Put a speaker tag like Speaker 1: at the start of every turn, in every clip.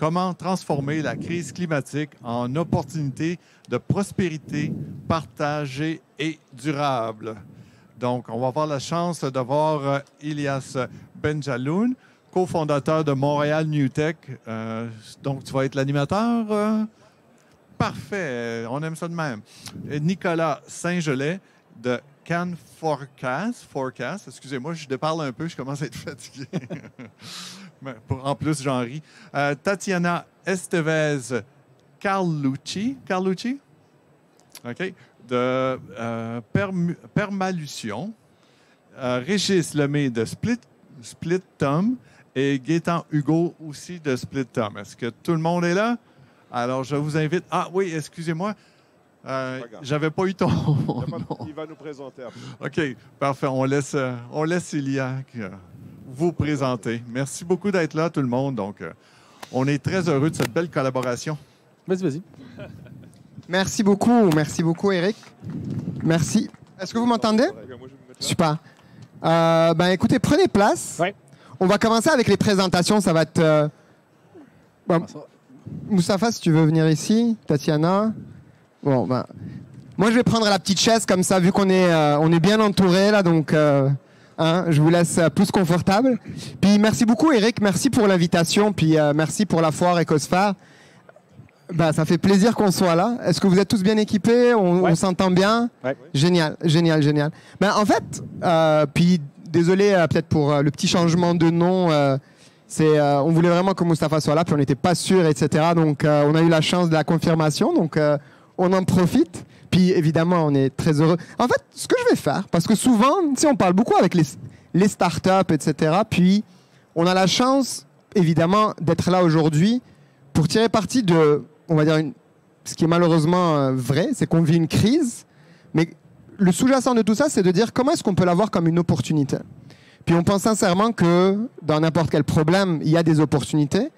Speaker 1: comment transformer la crise climatique en opportunité de prospérité partagée et durable. Donc, on va avoir la chance de voir Ilyas Benjaloun, cofondateur de Montréal New Tech. Donc, tu vas être l'animateur? Parfait, on aime ça de même. Et Nicolas Saint-Gelais de Can Forecast. Excusez-moi, je déparle un peu, je commence à être fatigué. Mais en plus, j'en ris. Tatiana Estevez Carlucci, OK, de Permalution. Régis Lemay de Split Tom et Gaétan Hugo aussi de Split Tom. Est-ce que tout le monde est là? Alors, je vous invite... Ah oui, excusez-moi. J'avais pas eu ton...
Speaker 2: Il va nous présenter après.
Speaker 1: OK, parfait. On laisse Ilia vous présenter. Merci beaucoup d'être là, tout le monde. Donc, on est très heureux de cette belle collaboration.
Speaker 3: Vas-y.
Speaker 4: Merci beaucoup, Eric. Merci. Est-ce que vous m'entendez? Super. Écoutez, prenez place.
Speaker 3: Ouais.
Speaker 4: On va commencer avec les présentations. Ça va être... Moustapha, si tu veux venir ici. Tatiana. Bon, moi, je vais prendre la petite chaise comme ça, vu qu'on est bien entouré là, donc je vous laisse plus confortable. Puis merci beaucoup, Eric. Merci pour l'invitation. Puis merci pour la foire Ecosphère. Ça fait plaisir qu'on soit là. Est-ce que vous êtes tous bien équipés? On s'entend bien?
Speaker 3: Ouais.
Speaker 4: Génial. En fait, puis désolé peut-être pour le petit changement de nom. On voulait vraiment que Moustapha soit là, puis on n'était pas sûr, etc. Donc, on a eu la chance de la confirmation. Donc, on en profite. Puis, évidemment, on est très heureux. En fait, ce que je vais faire, parce que souvent, on parle beaucoup avec les startups, etc. Puis, on a la chance, évidemment, d'être là aujourd'hui pour tirer parti de, on va dire, ce qui est malheureusement vrai, c'est qu'on vit une crise. Mais le sous-jacent de tout ça, c'est de dire comment est-ce qu'on peut l'avoir comme une opportunité. Puis on pense sincèrement que dans n'importe quel problème, il y a des opportunités.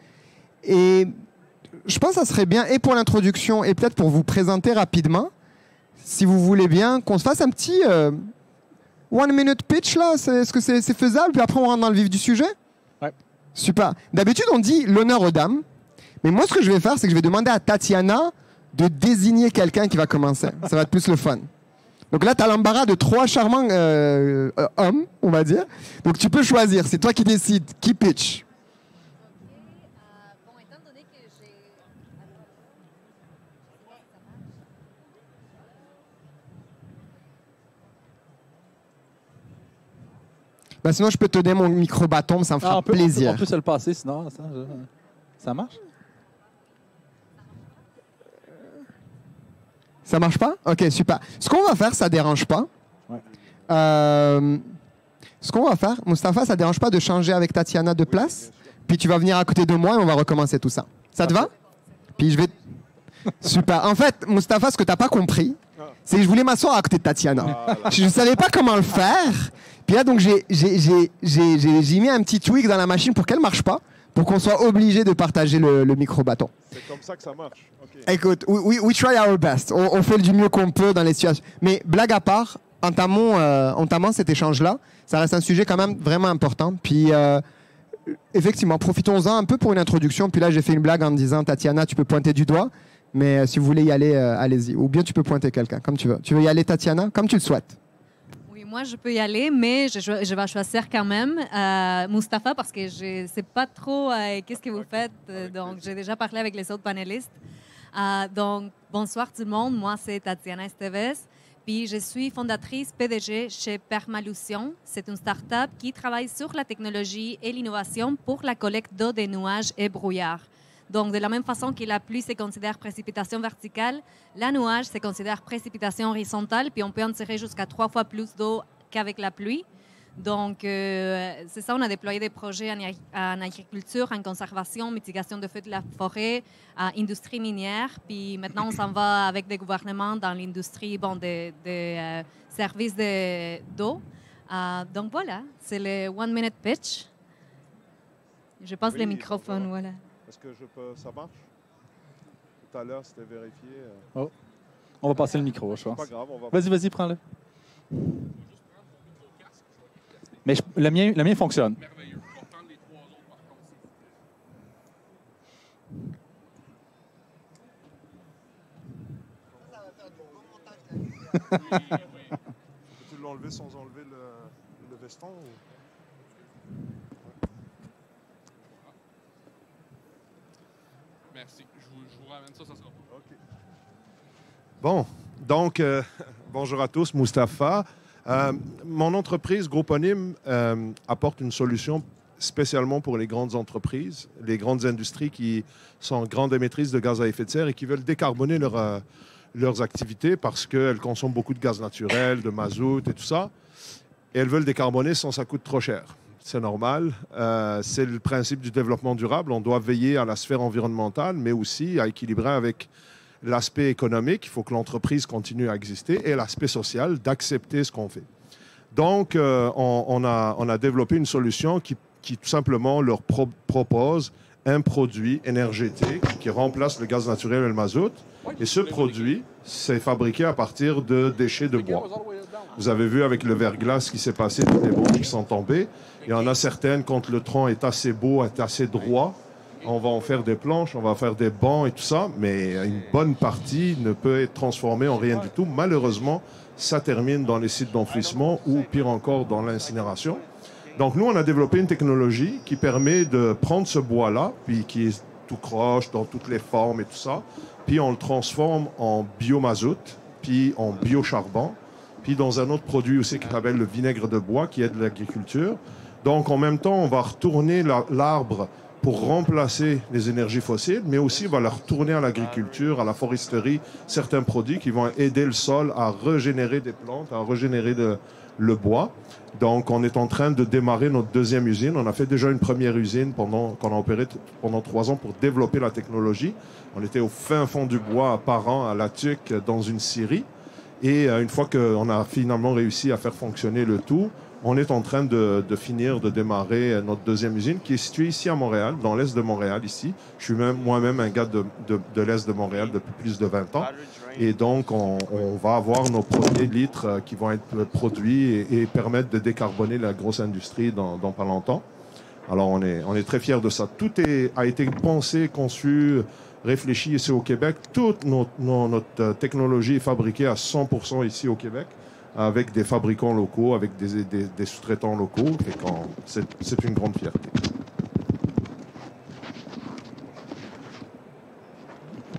Speaker 4: Et je pense que ça serait bien, et pour l'introduction, et peut-être pour vous présenter rapidement, si vous voulez bien, qu'on se fasse un petit one-minute pitch, là. Est-ce que c'est faisable? Puis après, on rentre dans le vif du sujet?
Speaker 3: Ouais.
Speaker 4: Super. D'habitude, on dit l'honneur aux dames. Mais moi, ce que je vais faire, c'est que je vais demander à Tatiana de désigner quelqu'un qui va commencer. Ça va être plus le fun. Donc là, tu as l'embarras de 3 charmants hommes, on va dire. Donc tu peux choisir. C'est toi qui décides. Qui pitch?
Speaker 5: Étant donné que j'ai...
Speaker 4: Sinon, je peux te donner mon micro-bâton, ça me fera plaisir.
Speaker 3: On peut se le passer, sinon. Ça marche?
Speaker 4: Ça marche pas? OK, super. Ce qu'on va faire, ça dérange pas.
Speaker 3: Ouais.
Speaker 4: Ce qu'on va faire, Moustapha, ça dérange pas de changer avec Tatiana de place? Puis tu vas venir à côté de moi et on va recommencer tout ça. Ça te va? Puis je vais... Super. En fait, Moustapha, ce que t'as pas compris, c'est que je voulais m'asseoir à côté de Tatiana. Je ne savais pas comment le faire. Puis là, donc, j'ai mis un petit tweak dans la machine pour qu'elle marche pas, pour qu'on soit obligé de partager le micro-bâton.
Speaker 2: C'est comme ça que ça marche. Okay.
Speaker 4: Écoute, we try our best. On fait du mieux qu'on peut dans les situations. Mais blague à part, entamant cet échange-là, ça reste un sujet quand même vraiment important. Puis, effectivement, profitons-en un peu pour une introduction. Puis là, j'ai fait une blague en disant, Tatiana, tu peux pointer du doigt. Mais si vous voulez y aller, allez-y. Ou bien tu peux pointer quelqu'un, comme tu veux. Tu veux y aller, Tatiana? Comme tu le souhaites.
Speaker 5: Oui, moi, je peux y aller, mais je vais choisir quand même Moustapha parce que je ne sais pas trop qu'est-ce que vous faites. Donc, j'ai déjà parlé avec les autres panélistes. Donc, bonsoir tout le monde. Moi, c'est Tatiana Estevez. Puis, je suis fondatrice PDG chez Permalution. C'est une start-up qui travaille sur la technologie et l'innovation pour la collecte d'eau des nuages et brouillards. Donc, de la même façon que la pluie se considère précipitation verticale, la nuage se considère précipitation horizontale, puis on peut en tirer jusqu'à 3 fois plus d'eau qu'avec la pluie. Donc, c'est ça, on a déployé des projets en agriculture, en conservation, mitigation de feux de la forêt, industrie minière. Puis maintenant, on s'en va avec des gouvernements dans l'industrie des services d'eau. Donc voilà, c'est le one-minute pitch. Je passe les microphones, voilà.
Speaker 2: Est-ce que ça marche? Tout à l'heure, c'était vérifié.
Speaker 3: Oh. On va passer le micro, je pense.
Speaker 2: Pas grave, on va...
Speaker 3: Vas-y, prends-le. Mais le mien fonctionne.
Speaker 6: Merveilleux. Je vais prendre les 3 autres par contre.
Speaker 2: Peux-tu l'enlever sans enlever le veston?
Speaker 6: Merci. Je vous ramène ça, ça sera pas.
Speaker 2: OK. Bon, donc, bonjour à tous, Mustapha. Mon entreprise, Grouponyme, apporte une solution spécialement pour les grandes entreprises, les grandes industries qui sont grandes émettrices de gaz à effet de serre et qui veulent décarboner leurs activités parce qu'elles consomment beaucoup de gaz naturel, de mazout et tout ça. Et elles veulent décarboner sans que ça coûte trop cher. C'est normal. C'est le principe du développement durable. On doit veiller à la sphère environnementale, mais aussi à équilibrer avec l'aspect économique. Il faut que l'entreprise continue à exister et l'aspect social, d'accepter ce qu'on fait. Donc, on a développé une solution qui tout simplement leur propose un produit énergétique qui remplace le gaz naturel et le mazout. Et ce produit, c'est fabriqué à partir de déchets de bois. Vous avez vu avec le verglas ce qui s'est passé, toutes les branches qui sont tombées. Il y en a certaines, quand le tronc est assez beau, est assez droit, on va en faire des planches, on va faire des bancs et tout ça, mais une bonne partie ne peut être transformée en rien du tout. Malheureusement, ça termine dans les sites d'enfouissement ou, pire encore, dans l'incinération. Donc, nous, on a développé une technologie qui permet de prendre ce bois-là, puis qui est tout croche, dans toutes les formes et tout ça, puis on le transforme en biomazout, puis en biocharbon, puis dans un autre produit aussi qui s'appelle le vinaigre de bois, qui est de l'agriculture. Donc, en même temps, on va retourner l'arbre pour remplacer les énergies fossiles, mais aussi on va la retourner à l'agriculture, à la foresterie, certains produits qui vont aider le sol à régénérer des plantes, à régénérer le bois. Donc, on est en train de démarrer notre deuxième usine. On a fait déjà une première usine qu'on a opérée pendant 3 ans pour développer la technologie. On était au fin fond du bois à Paran, à La Tuque, dans une scierie. Et une fois qu'on a finalement réussi à faire fonctionner le tout, on est en train de finir de démarrer notre deuxième usine qui est située ici à Montréal, dans l'est de Montréal, ici. Je suis moi-même un gars de l'est de Montréal depuis plus de 20 ans. Et donc, on va avoir nos premiers litres qui vont être produits et permettre de décarboner la grosse industrie dans pas longtemps. Alors, on est très fiers de ça. Tout a été pensé, conçu, réfléchi ici au Québec. Toute notre technologie est fabriquée à 100% ici au Québec, avec des fabricants locaux, avec des sous-traitants locaux. C'est une grande fierté.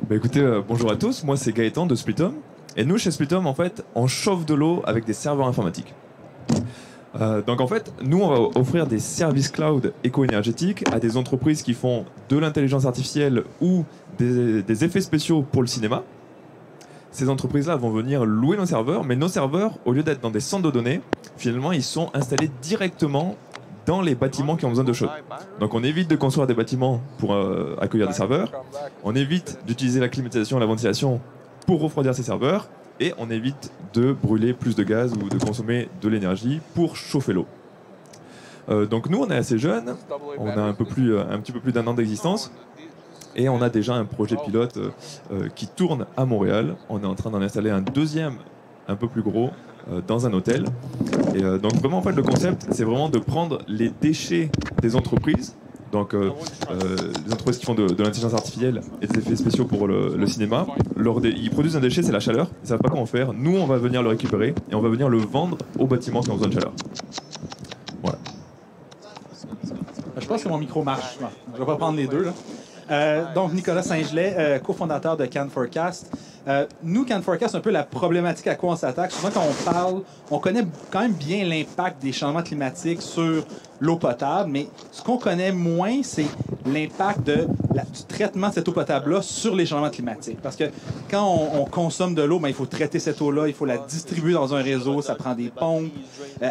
Speaker 7: Bah écoutez, bonjour à tous, moi c'est Gaëtan de Splitom. Et nous, chez Splitom, en fait, on chauffe de l'eau avec des serveurs informatiques. Donc en fait, nous, on va offrir des services cloud éco-énergétiques à des entreprises qui font de l'intelligence artificielle ou des effets spéciaux pour le cinéma. Ces entreprises-là vont venir louer nos serveurs, mais nos serveurs, au lieu d'être dans des centres de données, finalement, ils sont installés directement dans les bâtiments qui ont besoin de chaude. Donc on évite de construire des bâtiments pour accueillir des serveurs, on évite d'utiliser la climatisation et la ventilation pour refroidir ces serveurs, et on évite de brûler plus de gaz ou de consommer de l'énergie pour chauffer l'eau. Donc nous, on est assez jeunes, on a un petit peu plus d'1 an d'existence, et on a déjà un projet pilote qui tourne à Montréal. On est en train d'en installer un deuxième, un peu plus gros, dans un hôtel. Et donc vraiment, en fait, le concept, c'est vraiment de prendre les déchets des entreprises, donc les entreprises qui font de l'intelligence artificielle et des effets spéciaux pour le cinéma. Ils produisent un déchet, c'est la chaleur, ils ne savent pas comment faire. Nous, on va venir le récupérer et on va venir le vendre aux bâtiments qui ont besoin de chaleur. Voilà.
Speaker 3: Je pense que mon micro marche. Je vais pas prendre les deux, là. Donc, Nicolas Saint-Gelais, cofondateur de Can Forecast. Nous, Can Forecast, c'est un peu la problématique à quoi on s'attaque. Souvent, quand on parle, on connaît quand même bien l'impact des changements climatiques sur l'eau potable, mais ce qu'on connaît moins, c'est l'impact du traitement de cette eau potable-là sur les changements climatiques. Parce que quand on consomme de l'eau, il faut traiter cette eau-là, il faut la distribuer dans un réseau, ça prend des pompes.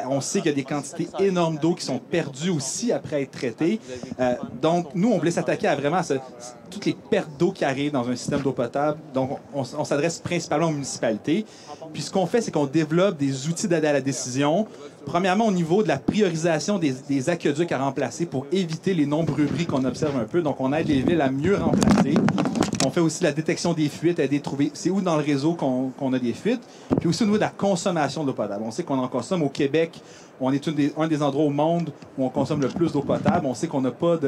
Speaker 3: On sait qu'il y a des quantités énormes d'eau qui sont perdues aussi après être traitées. Donc, nous, on voulait s'attaquer à vraiment toutes les pertes d'eau qui arrivent dans un système d'eau potable. Donc, on s'adresse principalement aux municipalités. Puis, ce qu'on fait, c'est qu'on développe des outils d'aide à la décision. Premièrement, au niveau de la priorisation des aqueducs à remplacer pour éviter les nombreux bris qu'on observe un peu. Donc, on aide les villes à mieux remplacer. On fait aussi la détection des fuites, aider à trouver c'est où dans le réseau qu'on a des fuites. Puis aussi au niveau de la consommation de l'eau potable. On sait qu'on en consomme au Québec. On est un des endroits au monde où on consomme le plus d'eau potable. On sait qu'on n'a pas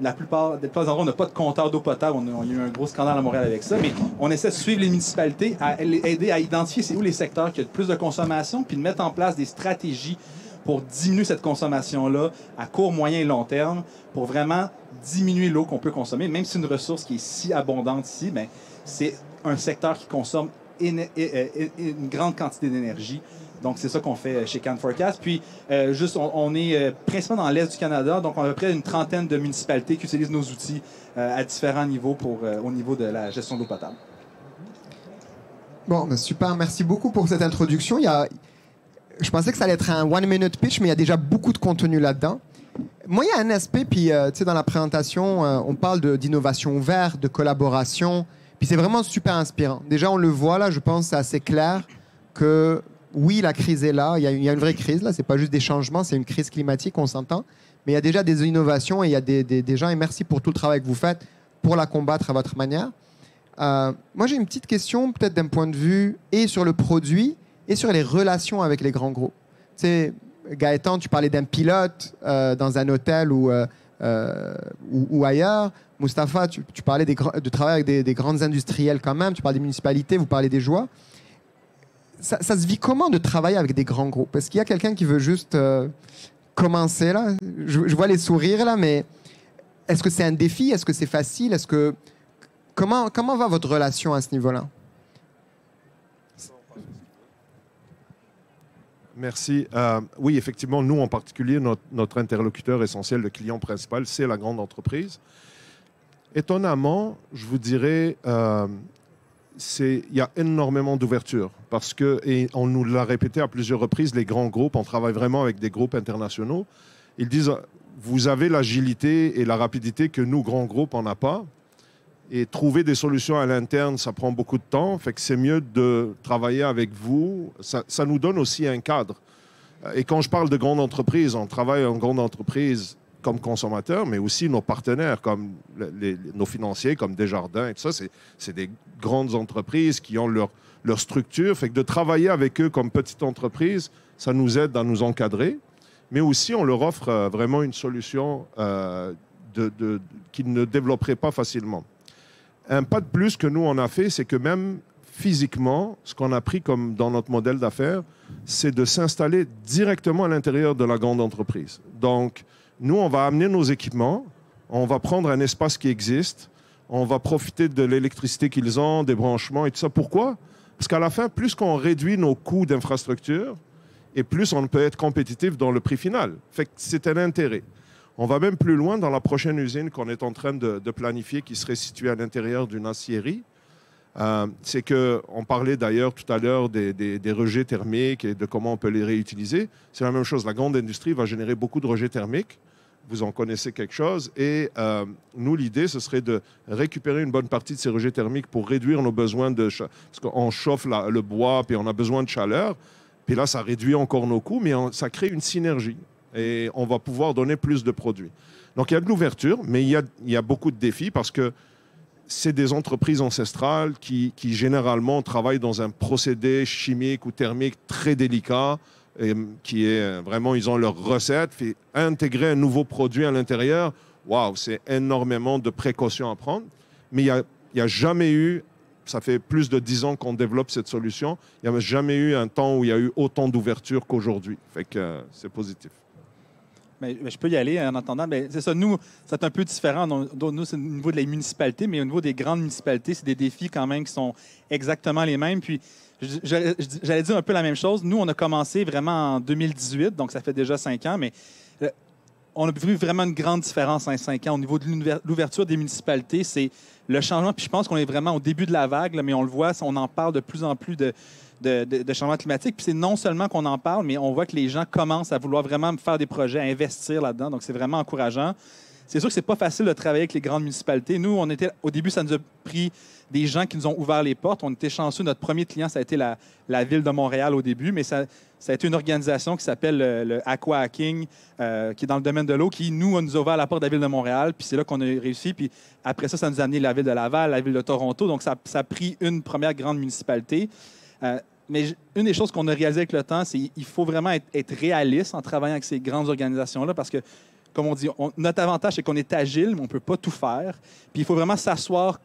Speaker 3: la plupart des endroits, on n'a pas de compteur d'eau potable. On a eu un gros scandale à Montréal avec ça. Mais on essaie de suivre les municipalités, à aider à identifier c'est où les secteurs qui ont le plus de consommation, puis de mettre en place des stratégies pour diminuer cette consommation-là à court, moyen et long terme, pour vraiment diminuer l'eau qu'on peut consommer. Même si c'est une ressource qui est si abondante ici, bien, c'est un secteur qui consomme une grande quantité d'énergie. Donc, c'est ça qu'on fait chez Can4Cast. Puis, on est principalement dans l'Est du Canada, donc on a à peu près une trentaine de municipalités qui utilisent nos outils à différents niveaux au niveau de la gestion de l'eau potable.
Speaker 4: Bon, ben super. Merci beaucoup pour cette introduction. Je pensais que ça allait être un one-minute pitch, mais il y a déjà beaucoup de contenu là-dedans. Moi, il y a un aspect, puis tu sais, dans la présentation, on parle d'innovation ouverte, de collaboration, puis c'est vraiment super inspirant. Déjà, on le voit là, je pense, c'est assez clair que oui, la crise est là, il y a une vraie crise là, c'est pas juste des changements, c'est une crise climatique, on s'entend, mais il y a déjà des innovations et il y a des gens, et merci pour tout le travail que vous faites pour la combattre à votre manière. Moi, j'ai une petite question, peut-être d'un point de vue, et sur le produit, et sur les relations avec les grands groupes. Tu sais, Gaëtan, tu parlais d'un pilote dans un hôtel ou ailleurs. Mustapha, tu parlais de travail avec des grandes industriels quand même. Tu parles des municipalités, vous parlez des joies. Ça se vit comment de travailler avec des grands groupes? Est-ce qu'il y a quelqu'un qui veut juste commencer là? Je vois les sourires là, mais est-ce que c'est un défi? Est-ce que c'est facile? Comment va votre relation à ce niveau-là?
Speaker 2: Merci. Oui, effectivement, nous en particulier, notre interlocuteur essentiel, le client principal, c'est la grande entreprise. Étonnamment, je vous dirais, il y a énormément d'ouverture parce que, et on nous l'a répété à plusieurs reprises, les grands groupes, on travaille vraiment avec des groupes internationaux. Ils disent, vous avez l'agilité et la rapidité que nous, grands groupes, on n'a pas. Et trouver des solutions à l'interne, ça prend beaucoup de temps. Fait que c'est mieux de travailler avec vous. Ça nous donne aussi un cadre. Et quand je parle de grandes entreprises, on travaille en grande entreprise comme consommateur, mais aussi nos partenaires, comme nos financiers, comme Desjardins et tout ça. C'est des grandes entreprises qui ont leur structure. Fait que de travailler avec eux comme petite entreprise, ça nous aide à nous encadrer. Mais aussi, on leur offre vraiment une solution qu'ils ne développeraient pas facilement. Un pas de plus que nous, on a fait, c'est que même physiquement, ce qu'on a pris comme dans notre modèle d'affaires, c'est de s'installer directement à l'intérieur de la grande entreprise. Donc, nous, on va amener nos équipements, on va prendre un espace qui existe, on va profiter de l'électricité qu'ils ont, des branchements et tout ça. Pourquoi? Parce qu'à la fin, plus qu'on réduit nos coûts d'infrastructure, et plus on peut être compétitif dans le prix final. Fait que c'est un intérêt. On va même plus loin dans la prochaine usine qu'on est en train de planifier, qui serait située à l'intérieur d'une aciérie. C'est qu'on parlait d'ailleurs tout à l'heure des rejets thermiques et de comment on peut les réutiliser. C'est la même chose. La grande industrie va générer beaucoup de rejets thermiques. Vous en connaissez quelque chose. Et nous, l'idée, ce serait de récupérer une bonne partie de ces rejets thermiques pour réduire nos besoins de... Parce qu'on chauffe le bois, puis on a besoin de chaleur. Puis là, ça réduit encore nos coûts, mais ça crée une synergie. Et on va pouvoir donner plus de produits. Donc, il y a de l'ouverture, mais il y a beaucoup de défis parce que c'est des entreprises ancestrales qui généralement travaillent dans un procédé chimique ou thermique très délicat, et qui est vraiment, ils ont leur recette. Puis intégrer un nouveau produit à l'intérieur, waouh, c'est énormément de précautions à prendre. Mais il n'y a jamais eu, ça fait plus de 10 ans qu'on développe cette solution, il n'y a jamais eu un temps où il y a eu autant d'ouverture qu'aujourd'hui. Fait que c'est positif.
Speaker 3: Mais je peux y aller en attendant. Mais c'est ça, nous, c'est un peu différent. Nous, c'est au niveau des municipalités, mais au niveau des grandes municipalités, c'est des défis quand même qui sont exactement les mêmes. Puis, j'allais dire un peu la même chose. Nous, on a commencé vraiment en 2018, donc ça fait déjà 5 ans, mais on a vu vraiment une grande différence en 5 ans. Au niveau de l'ouverture des municipalités, c'est le changement. Puis je pense qu'on est vraiment au début de la vague, là, mais on le voit, on en parle de plus en plus de changement climatique. Puis c'est non seulement qu'on en parle, mais on voit que les gens commencent à vouloir vraiment faire des projets, à investir là-dedans. Donc, c'est vraiment encourageant. c'est sûr que c'est pas facile de travailler avec les grandes municipalités. Nous, au début, ça nous a pris des gens qui nous ont ouvert les portes. On était chanceux. Notre premier client, ça a été la Ville de Montréal au début, mais ça a été une organisation qui s'appelle le Aqua Hacking, qui est dans le domaine de l'eau, qui, nous a ouvert la porte de la Ville de Montréal. Puis c'est là qu'on a réussi. Puis après ça, ça nous a amené la Ville de Laval, la Ville de Toronto. Donc, ça a pris une première grande municipalité. Mais une des choses qu'on a réalisé avec le temps, c'est qu'il faut vraiment être réaliste en travaillant avec ces grandes organisations-là parce que, comme on dit, notre avantage, c'est qu'on est agile, mais on ne peut pas tout faire. Puis il faut vraiment se voir,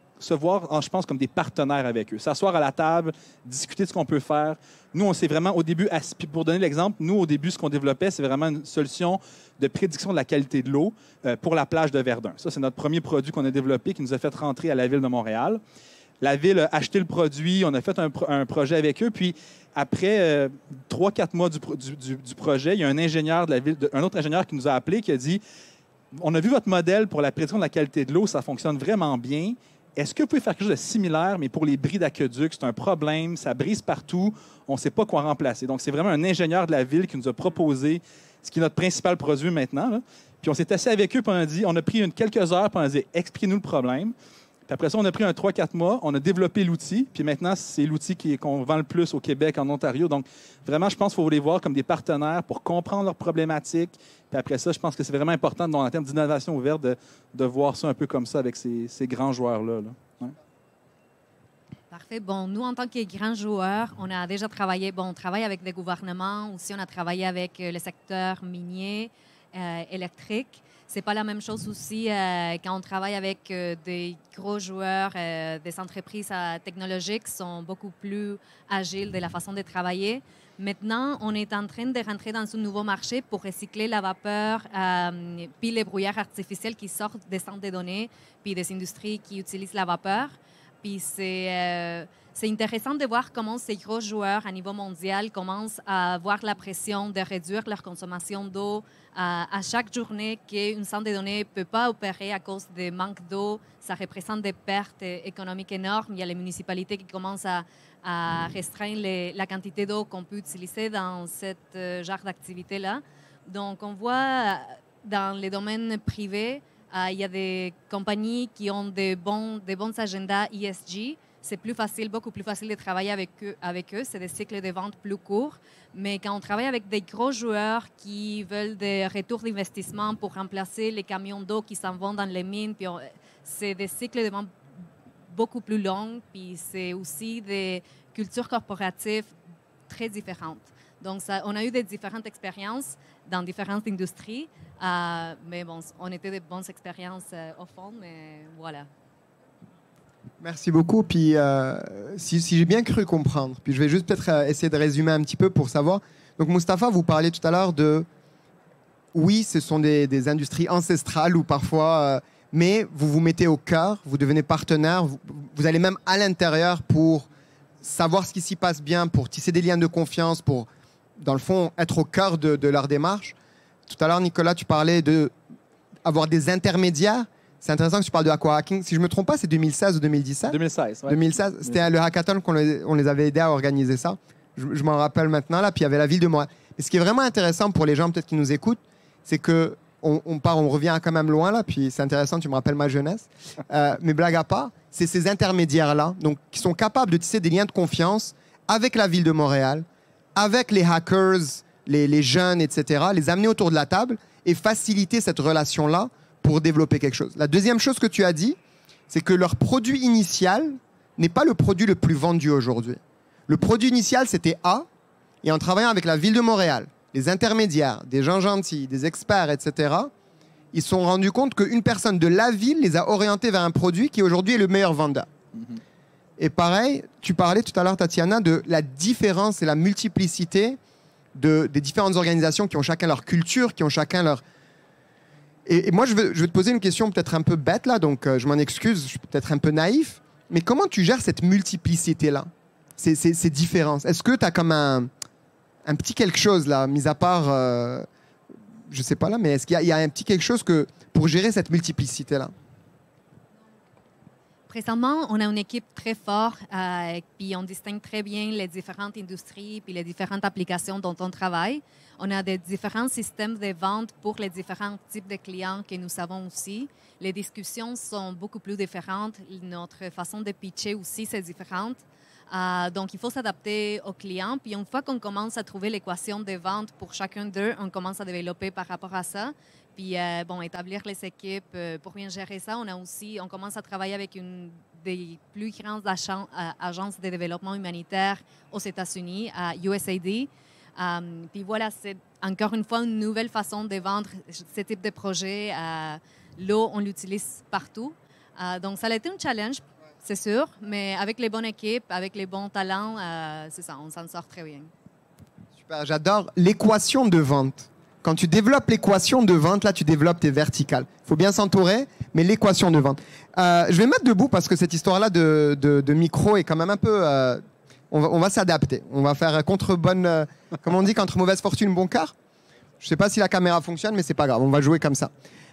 Speaker 3: je pense, comme des partenaires avec eux. S'asseoir à la table, discuter de ce qu'on peut faire. Nous, on s'est vraiment, au début, pour donner l'exemple, nous, au début, ce qu'on développait, c'est vraiment une solution de prédiction de la qualité de l'eau pour la plage de Verdun. Ça, c'est notre premier produit qu'on a développé qui nous a fait rentrer à la Ville de Montréal. La Ville a acheté le produit, on a fait un projet avec eux, puis après 3-4 mois du projet, il y a un ingénieur de la Ville, un autre ingénieur qui nous a appelé, qui a dit « On a vu votre modèle pour la prédiction de la qualité de l'eau, ça fonctionne vraiment bien. Est-ce que vous pouvez faire quelque chose de similaire, mais pour les bris d'aqueduc? C'est un problème, ça brise partout, on ne sait pas quoi remplacer. » Donc, c'est vraiment un ingénieur de la Ville qui nous a proposé ce qui est notre principal produit maintenant, là. Puis on s'est assis avec eux, puis on a pris quelques heures, puis on a dit « Expliquez-nous le problème. » Puis après ça, on a pris un 3-4 mois, on a développé l'outil, puis maintenant, c'est l'outil qu'on vend le plus au Québec, en Ontario. Donc, vraiment, je pense qu'il faut les voir comme des partenaires pour comprendre leurs problématiques. Puis après ça, je pense que c'est vraiment important, en termes d'innovation ouverte, de voir ça un peu comme ça avec ces grands joueurs-là. Là. Ouais.
Speaker 5: Parfait. Bon, nous, en tant que grands joueurs, on a déjà travaillé, on travaille avec des gouvernements, aussi on a travaillé avec le secteur minier, électrique. C'est pas la même chose aussi quand on travaille avec des gros joueurs, des entreprises technologiques qui sont beaucoup plus agiles de la façon de travailler. Maintenant, on est en train de rentrer dans un nouveau marché pour recycler la vapeur, puis les brouillards artificiels qui sortent des centres de données, puis des industries qui utilisent la vapeur. Puis c'est intéressant de voir comment ces gros joueurs à niveau mondial commencent à avoir la pression de réduire leur consommation d'eau à chaque journée qu'une centre de données ne peut pas opérer à cause des manques d'eau. Ça représente des pertes économiques énormes. Il y a les municipalités qui commencent à restreindre la quantité d'eau qu'on peut utiliser dans ce genre d'activité-là. Donc, on voit dans les domaines privés, il y a des compagnies qui ont des bons agendas ESG. C'est plus facile, beaucoup plus facile de travailler avec eux. C'est des cycles de vente plus courts. Mais quand on travaille avec des gros joueurs qui veulent des retours d'investissement pour remplacer les camions d'eau qui s'en vont dans les mines, puis c'est des cycles de vente beaucoup plus longs. Puis c'est aussi des cultures corporatives très différentes. Donc, on a eu des différentes expériences dans différentes industries. Mais bon, on était des bonnes expériences au fond, mais voilà.
Speaker 4: Merci beaucoup. Puis, si j'ai bien cru comprendre, puis je vais juste peut-être essayer de résumer un petit peu pour savoir. Donc, Mustapha, vous parliez tout à l'heure de... Oui, ce sont des industries ancestrales ou parfois... mais vous vous mettez au cœur, vous devenez partenaire, vous allez même à l'intérieur pour savoir ce qui s'y passe bien, pour tisser des liens de confiance, pour, dans le fond, être au cœur de leur démarche. Tout à l'heure, Nicolas, tu parlais d'avoir des intermédiaires. C'est intéressant que tu parles de aqua hacking. Si je ne me trompe pas, c'est 2016 ou 2017
Speaker 3: 2016, oui.
Speaker 4: 2016. C'était le hackathon qu'on les avait aidés à organiser ça. Je m'en rappelle maintenant, là. Puis il y avait la ville de Montréal. Et ce qui est vraiment intéressant pour les gens peut-être qui nous écoutent, c'est que on revient quand même loin, là. Puis c'est intéressant, tu me rappelles ma jeunesse. Mais blague à part, c'est ces intermédiaires-là, donc, qui sont capables de tisser des liens de confiance avec la ville de Montréal, avec les hackers, les jeunes, etc., les amener autour de la table et faciliter cette relation-là pour développer quelque chose. La deuxième chose que tu as dit, c'est que leur produit initial n'est pas le produit le plus vendu aujourd'hui. Le produit initial, c'était A, et en travaillant avec la ville de Montréal, les intermédiaires, des gens gentils, des experts, etc., ils se sont rendus compte qu'une personne de la ville les a orientés vers un produit qui aujourd'hui est le meilleur vendeur. Mm-hmm. Et pareil, tu parlais tout à l'heure, Tatiana, de la différence et la multiplicité des différentes organisations qui ont chacun leur culture, qui ont chacun leur... Et moi, je veux te poser une question peut-être un peu bête, là, donc je m'en excuse, je suis peut-être un peu naïf, mais comment tu gères cette multiplicité-là, ces différences? Est-ce que tu as comme un petit quelque chose, là, mis à part, je sais pas là, mais est-ce qu'il y a un petit quelque chose pour gérer cette multiplicité-là?
Speaker 5: Présentement, on a une équipe très forte, puis on distingue très bien les différentes industries puis les différentes applications dont on travaille. On a des différents systèmes de vente pour les différents types de clients que nous avons aussi. Les discussions sont beaucoup plus différentes. Notre façon de pitcher aussi, c'est différente. Donc, il faut s'adapter aux clients. Puis, une fois qu'on commence à trouver l'équation de vente pour chacun d'eux, on commence à développer par rapport à ça. Puis, établir les équipes pour bien gérer ça. On commence à travailler avec une des plus grandes agences de développement humanitaire aux États-Unis, à USAID. Puis voilà, c'est encore une fois une nouvelle façon de vendre ce type de projet. L'eau, on l'utilise partout. Donc, ça a été un challenge, c'est sûr, mais avec les bonnes équipes, avec les bons talents, c'est ça, on s'en sort très bien.
Speaker 4: Super, j'adore l'équation de vente. Quand tu développes l'équation de vente, là, tu développes tes verticales. Il faut bien s'entourer, mais l'équation de vente. Je vais mettre debout parce que cette histoire-là de micro est quand même un peu... On va s'adapter. On va faire contre mauvaise fortune, bon quart. Je ne sais pas si la caméra fonctionne, mais c'est pas grave. On va jouer comme ça.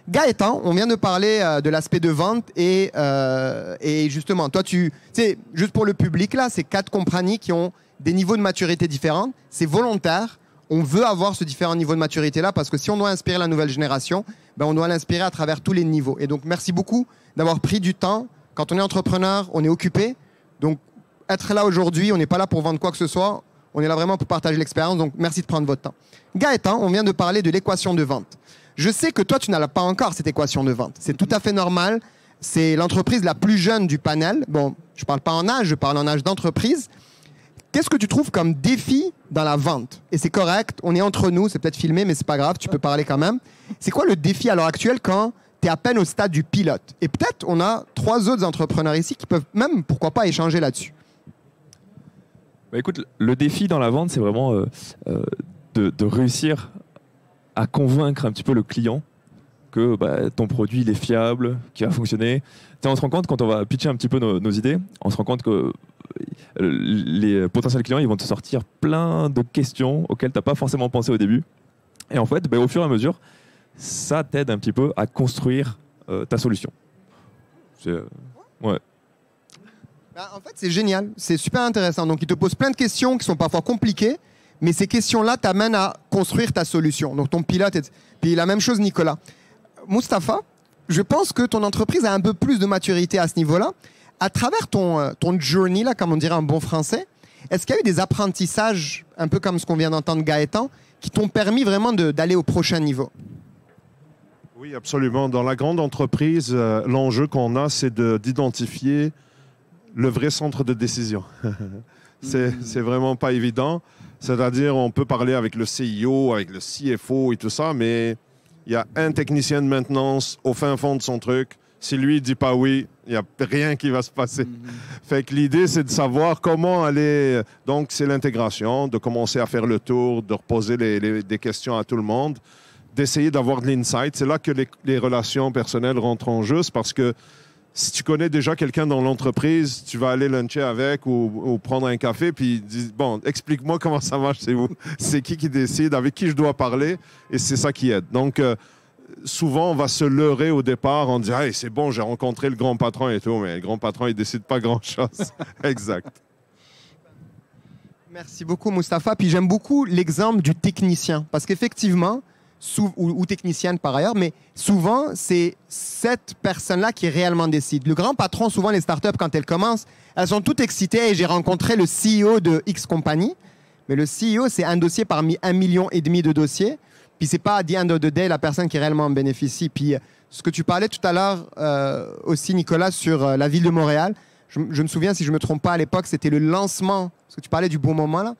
Speaker 4: Gaëtan, on vient de parler de l'aspect de vente et justement, toi, tu sais, juste pour le public là, c'est 4 compagnies qui ont des niveaux de maturité différents. C'est volontaire. On veut avoir ce différent niveau de maturité là parce que si on doit inspirer la nouvelle génération, ben on doit l'inspirer à travers tous les niveaux. Et donc, merci beaucoup d'avoir pris du temps. Quand on est entrepreneur, on est occupé. Donc, être là aujourd'hui, on n'est pas là pour vendre quoi que ce soit. On est là vraiment pour partager l'expérience. Donc, merci de prendre votre temps. Gaëtan, on vient de parler de l'équation de vente. Je sais que toi, tu n'as pas encore cette équation de vente. C'est tout à fait normal. C'est l'entreprise la plus jeune du panel. Bon, je ne parle pas en âge, je parle en âge d'entreprise. Qu'est-ce que tu trouves comme défi dans la vente? Et c'est correct, on est entre nous, c'est peut-être filmé, mais c'est pas grave, tu peux parler quand même. C'est quoi le défi à l'heure actuelle quand tu es à peine au stade du pilote? Et peut-être on a 3 autres entrepreneurs ici qui peuvent même, pourquoi pas, échanger là-dessus.
Speaker 7: Bah écoute, le défi dans la vente, c'est vraiment de réussir à convaincre un petit peu le client que ton produit il est fiable, qu'il va fonctionner. On se rend compte quand on va pitcher un petit peu nos idées, on se rend compte que les potentiels clients ils vont te sortir plein de questions auxquelles tu n'as pas forcément pensé au début. Et en fait, au fur et à mesure, ça t'aide un petit peu à construire ta solution. Ouais.
Speaker 4: En fait, c'est génial, c'est super intéressant. Donc, il te pose plein de questions qui sont parfois compliquées, mais ces questions-là t'amènent à construire ta solution. Donc, ton pilote, puis la même chose, Nicolas. Mustapha, je pense que ton entreprise a un peu plus de maturité à ce niveau-là. À travers ton journey, là, comme on dirait en bon français, est-ce qu'il y a eu des apprentissages, un peu comme ce qu'on vient d'entendre Gaëtan, qui t'ont permis vraiment d'aller au prochain niveau?
Speaker 2: Oui, absolument. Dans la grande entreprise, l'enjeu qu'on a, c'est d'identifier le vrai centre de décision. C'est vraiment pas évident. C'est-à-dire, on peut parler avec le CIO, avec le CFO et tout ça, mais il y a un technicien de maintenance au fin fond de son truc. Si lui ne dit pas oui, il n'y a rien qui va se passer. Fait que l'idée, c'est de savoir comment aller... Donc, c'est l'intégration, de commencer à faire le tour, de reposer des questions à tout le monde, d'essayer d'avoir de l'insight. C'est là que les relations personnelles rentrent en jeu, parce que si tu connais déjà quelqu'un dans l'entreprise, tu vas aller luncher avec ou prendre un café, puis dis, bon, explique-moi comment ça marche chez vous. C'est qui décide, avec qui je dois parler, et c'est ça qui aide. Donc, souvent, on va se leurrer au départ en disant hey, « c'est bon, j'ai rencontré le grand patron et tout », mais le grand patron, il ne décide pas grand-chose. Exact.
Speaker 4: Merci beaucoup, Mustapha. Puis j'aime beaucoup l'exemple du technicien, parce qu'effectivement, ou technicienne par ailleurs, mais souvent, c'est cette personne-là qui réellement décide. Le grand patron, souvent, les startups, quand elles commencent, elles sont toutes excitées. Et j'ai rencontré le CEO de X compagnie, mais le CEO, c'est un dossier parmi 1,5 million de dossiers. Puis c'est pas, at the end of the day, la personne qui réellement en bénéficie. Puis ce que tu parlais tout à l'heure aussi, Nicolas, sur la ville de Montréal, je me souviens, si je me trompe pas, à l'époque, c'était le lancement, parce que tu parlais du bon moment, là,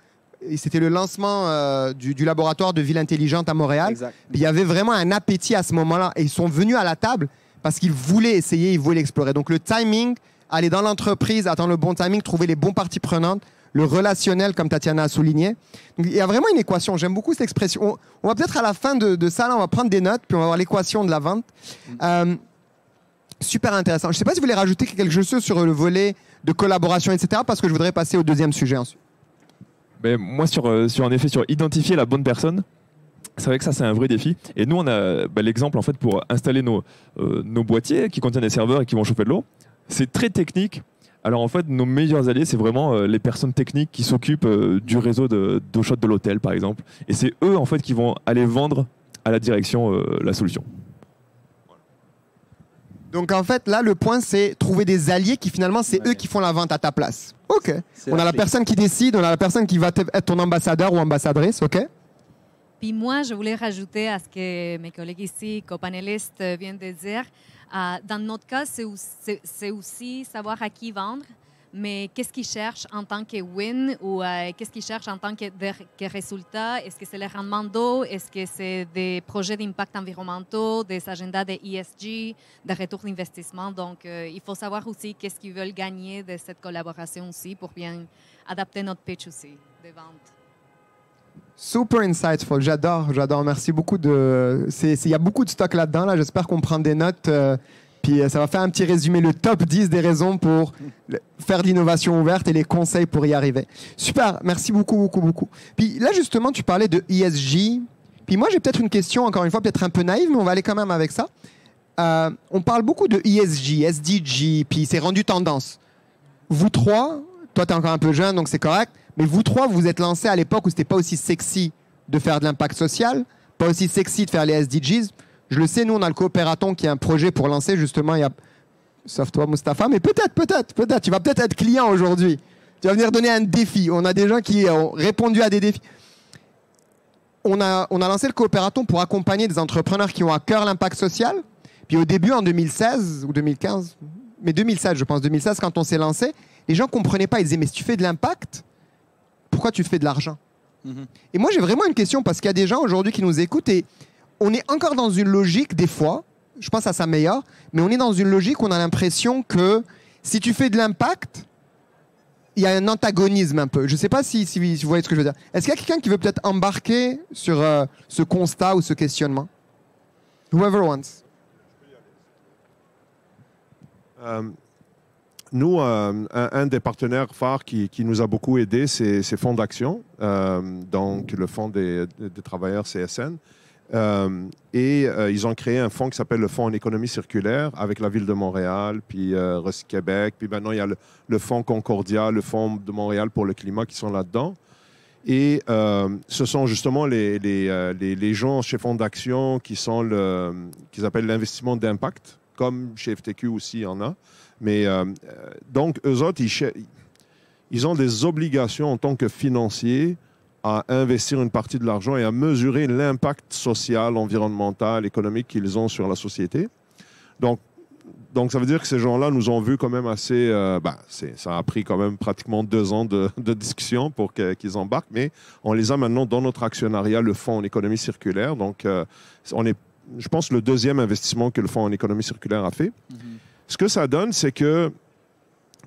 Speaker 4: et c'était le lancement du laboratoire de ville intelligente à Montréal.
Speaker 3: Exact.
Speaker 4: Puis il y avait vraiment un appétit à ce moment-là. Et ils sont venus à la table parce qu'ils voulaient essayer, ils voulaient l'explorer. Donc le timing, aller dans l'entreprise, attendre le bon timing, trouver les bons parties prenantes, le relationnel, comme Tatiana a souligné. Donc, il y a vraiment une équation. J'aime beaucoup cette expression. On va peut-être à la fin de ça, là, on va prendre des notes, puis on va voir l'équation de la vente. Super intéressant. Je ne sais pas si vous voulez rajouter quelque chose sur le volet de collaboration, etc., parce que je voudrais passer au deuxième sujet ensuite.
Speaker 7: Mais moi, en effet, sur identifier la bonne personne, c'est vrai que ça, c'est un vrai défi. Et nous, on a l'exemple, en fait, pour installer nos boîtiers qui contiennent des serveurs et qui vont chauffer de l'eau. C'est très technique. Alors en fait, nos meilleurs alliés, c'est vraiment les personnes techniques qui s'occupent du réseau d'eau chaude de l'hôtel, par exemple. Et c'est eux, en fait, qui vont aller vendre à la direction la solution.
Speaker 4: Donc en fait, là, le point, c'est trouver des alliés qui finalement, c'est eux qui font la vente à ta place. OK. On a la personne qui décide, on a la personne qui va être ton ambassadeur ou ambassadrice, OK?
Speaker 5: Puis moi, je voulais rajouter à ce que mes collègues ici, copanélistes, viennent de dire. Dans notre cas, c'est aussi savoir à qui vendre, mais qu'est-ce qu'ils cherchent en tant que win ou qu'est-ce qu'ils cherchent en tant que résultat? Est-ce que c'est le rendement d'eau? Est-ce que c'est des projets d'impact environnementaux, des agendas de ESG, des retours d'investissement? Donc, il faut savoir aussi qu'est-ce qu'ils veulent gagner de cette collaboration aussi pour bien adapter notre pitch aussi de vente.
Speaker 4: Super insightful, j'adore. Merci beaucoup. Il y a beaucoup de stock là-dedans. Là. J'espère qu'on prend des notes. Puis ça va faire un petit résumé, le top 10 des raisons pour faire de l'innovation ouverte et les conseils pour y arriver. Super, merci beaucoup. Puis là, justement, tu parlais de ESG. Puis moi, j'ai peut-être une question, encore une fois, peut-être un peu naïve, mais on va aller quand même avec ça. On parle beaucoup de ESG, SDG, puis c'est rendu tendance. Vous trois, toi, tu es encore un peu jeune, donc c'est correct. Mais vous trois, vous vous êtes lancés à l'époque où c'était pas aussi sexy de faire de l'impact social, pas aussi sexy de faire les SDGs. Je le sais, nous, on a le Coopératon qui est un projet pour lancer, justement, il y a... Sauf toi, Mustapha, mais peut-être. Tu vas peut-être être client aujourd'hui. Tu vas venir donner un défi. On a des gens qui ont répondu à des défis. On a lancé le Coopératon pour accompagner des entrepreneurs qui ont à cœur l'impact social. Puis au début, en 2016 ou 2015, mais 2016, je pense, 2016, quand on s'est lancé, les gens ne comprenaient pas. Ils disaient, mais si tu fais de l'impact, pourquoi tu fais de l'argent? Et moi, j'ai vraiment une question parce qu'il y a des gens aujourd'hui qui nous écoutent et on est encore dans une logique, des fois, je pense à ça meilleur, mais on est dans une logique où on a l'impression que si tu fais de l'impact, il y a un antagonisme un peu. Je ne sais pas si vous voyez ce que je veux dire. Est-ce qu'il y a quelqu'un qui veut peut-être embarquer sur ce constat ou ce questionnement? Whoever wants.
Speaker 2: Nous, un des partenaires phares qui nous a beaucoup aidés, c'est Fonds d'Action, donc le Fonds des travailleurs CSN. Ils ont créé un fonds qui s'appelle le Fonds en économie circulaire avec la Ville de Montréal, puis Québec, puis maintenant il y a le Fonds Concordia, le Fonds de Montréal pour le climat qui sont là-dedans. Et ce sont justement les gens chez Fonds d'Action qu'ils appellent l'investissement d'impact, comme chez FTQ aussi, il y en a. Mais donc, eux autres, ils ont des obligations en tant que financiers à investir une partie de l'argent et à mesurer l'impact social, environnemental, économique qu'ils ont sur la société. Donc, ça veut dire que ces gens-là nous ont vus quand même assez... ça a pris quand même pratiquement 2 ans de discussion pour qu'ils embarquent, mais on les a maintenant dans notre actionnariat, le Fonds en économie circulaire. Donc, on est, je pense, le 2e investissement que le Fonds en économie circulaire a fait. Ce que ça donne, c'est que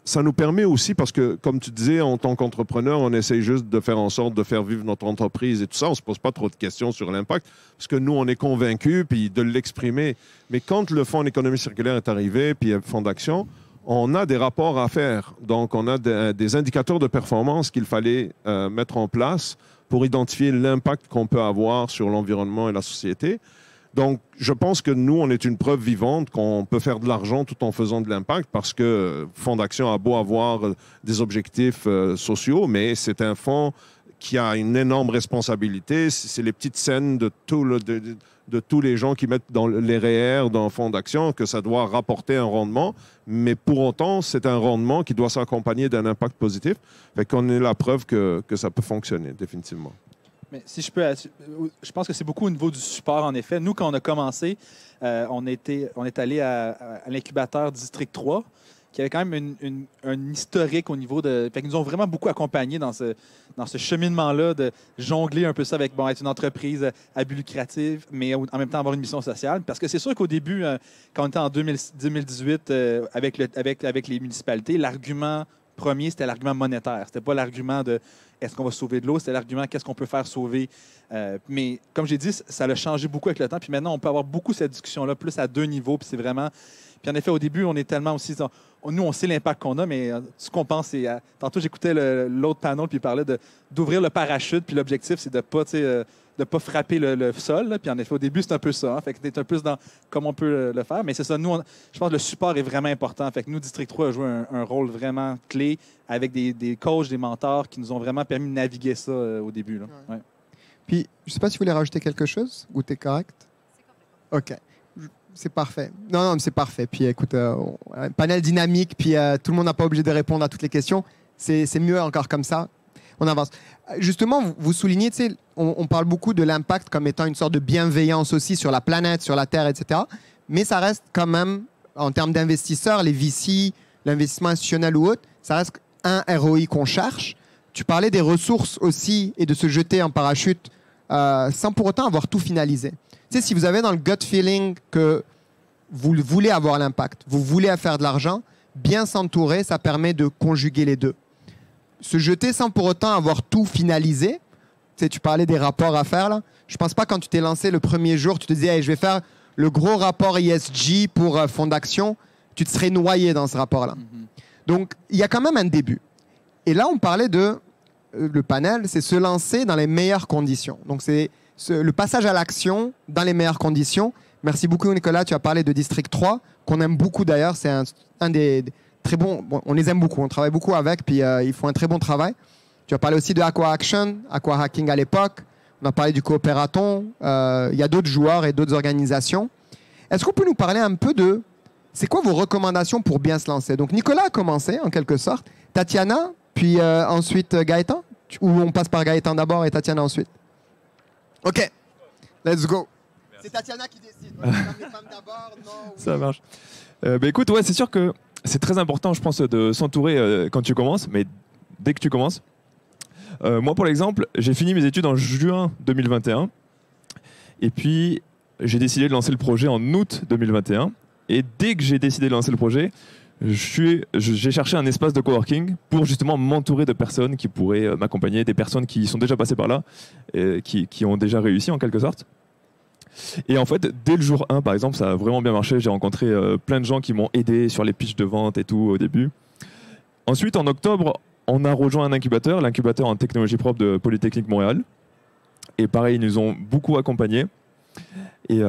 Speaker 2: ça nous permet aussi, parce que, comme tu disais, en tant qu'entrepreneur, on essaye juste de faire en sorte de faire vivre notre entreprise et tout ça. On ne se pose pas trop de questions sur l'impact, parce que nous, on est convaincus, puis de l'exprimer. Mais quand le Fonds en économie circulaire est arrivé, puis le Fonds d'Action, on a des rapports à faire. Donc, on a des indicateurs de performance qu'il fallait mettre en place pour identifier l'impact qu'on peut avoir sur l'environnement et la société. Donc, je pense que nous, on est une preuve vivante qu'on peut faire de l'argent tout en faisant de l'impact parce que Fonds d'Action a beau avoir des objectifs sociaux, mais c'est un fonds qui a une énorme responsabilité. C'est les petites scènes de tous les gens qui mettent dans les REER dans Fonds d'Action que ça doit rapporter un rendement, mais pour autant, c'est un rendement qui doit s'accompagner d'un impact positif. Fait qu'on est la preuve que ça peut fonctionner, définitivement.
Speaker 3: Mais si je peux, je pense que c'est beaucoup au niveau du support, en effet. Nous, quand on a commencé, on est allé à l'incubateur District 3, qui avait quand même un historique au niveau de... Fait qu'ils nous ont vraiment beaucoup accompagnés dans ce cheminement-là de jongler un peu ça avec être une entreprise à but lucratif, mais en même temps avoir une mission sociale. Parce que c'est sûr qu'au début, quand on était en 2018 avec les municipalités, l'argument premier, c'était l'argument monétaire. C'était pas l'argument de est-ce qu'on va sauver de l'eau, c'était l'argument qu'est-ce qu'on peut faire sauver. Mais comme j'ai dit, ça a changé beaucoup avec le temps. Puis maintenant, on peut avoir beaucoup cette discussion-là, plus à 2 niveaux. Puis c'est vraiment Puis en effet, au début, on est tellement aussi... Nous, on sait l'impact qu'on a, mais ce qu'on pense, c'est... Tantôt, j'écoutais l'autre panel, puis il parlait d'ouvrir le parachute, puis l'objectif, c'est de ne pas frapper le sol. Là. Puis en effet, au début, c'est un peu ça. Hein. Fait que c'est un peu dans comment on peut le faire. Mais c'est ça, nous, je pense que le support est vraiment important. Fait que nous, District 3 a joué un rôle vraiment clé avec des coachs, des mentors qui nous ont vraiment permis de naviguer ça au début. Là. Ouais.
Speaker 4: Puis, je ne sais pas si vous voulez rajouter quelque chose ou tu es correct? OK. C'est parfait. Non, c'est parfait. Puis écoute, un panel dynamique, puis tout le monde n'a pas obligé de répondre à toutes les questions. C'est mieux encore comme ça. On avance. Justement, vous soulignez, tu sais, on parle beaucoup de l'impact comme étant une sorte de bienveillance aussi sur la planète, sur la Terre, etc. Mais ça reste quand même, en termes d'investisseurs, les VC, l'investissement institutionnel ou autre, ça reste un ROI qu'on cherche. Tu parlais des ressources aussi et de se jeter en parachute sans pour autant avoir tout finalisé. Tu sais, si vous avez dans le gut feeling que vous voulez avoir l'impact, vous voulez faire de l'argent, bien s'entourer, ça permet de conjuguer les deux. Se jeter sans pour autant avoir tout finalisé. Tu sais, tu parlais des rapports à faire, là. Je pense pas quand tu t'es lancé le premier jour, tu te disais hey, je vais faire le gros rapport ESG pour Fonds d'Action. Tu te serais noyé dans ce rapport-là. Donc, il y a quand même un début. Et là, on parlait de... le panel, c'est se lancer dans les meilleures conditions. Donc, c'est le passage à l'action dans les meilleures conditions. Merci beaucoup, Nicolas. Tu as parlé de District 3, qu'on aime beaucoup d'ailleurs. C'est un des très bons... Bon, on les aime beaucoup. On travaille beaucoup avec, puis ils font un très bon travail. Tu as parlé aussi de Aqua Action, Aqua Hacking à l'époque. On a parlé du Coopératon. Il y a d'autres joueurs et d'autres organisations. Est-ce qu'on peut nous parler un peu de... C'est quoi vos recommandations pour bien se lancer? Donc, Nicolas a commencé, en quelque sorte. Tatiana, puis ensuite Gaëtan? Ou on passe par Gaëtan d'abord et Tatiana ensuite? OK. Let's go. Merci. C'est Tatiana qui décide. Les femmes d'abord, non, oui.
Speaker 7: Ça marche. Écoute, ouais, c'est sûr que c'est très important, je pense, de s'entourer quand tu commences, mais dès que tu commences. Moi, pour l'exemple, j'ai fini mes études en juin 2021. Et puis, j'ai décidé de lancer le projet en août 2021. Et dès que j'ai décidé de lancer le projet, j'ai cherché un espace de coworking pour justement m'entourer de personnes qui pourraient m'accompagner, des personnes qui sont déjà passées par là, qui ont déjà réussi en quelque sorte. Et en fait, dès le jour 1, par exemple, ça a vraiment bien marché. J'ai rencontré plein de gens qui m'ont aidé sur les pitchs de vente et tout au début. Ensuite, en octobre, on a rejoint un incubateur, l'incubateur en technologie propre de Polytechnique Montréal. Et pareil, ils nous ont beaucoup accompagnés. Et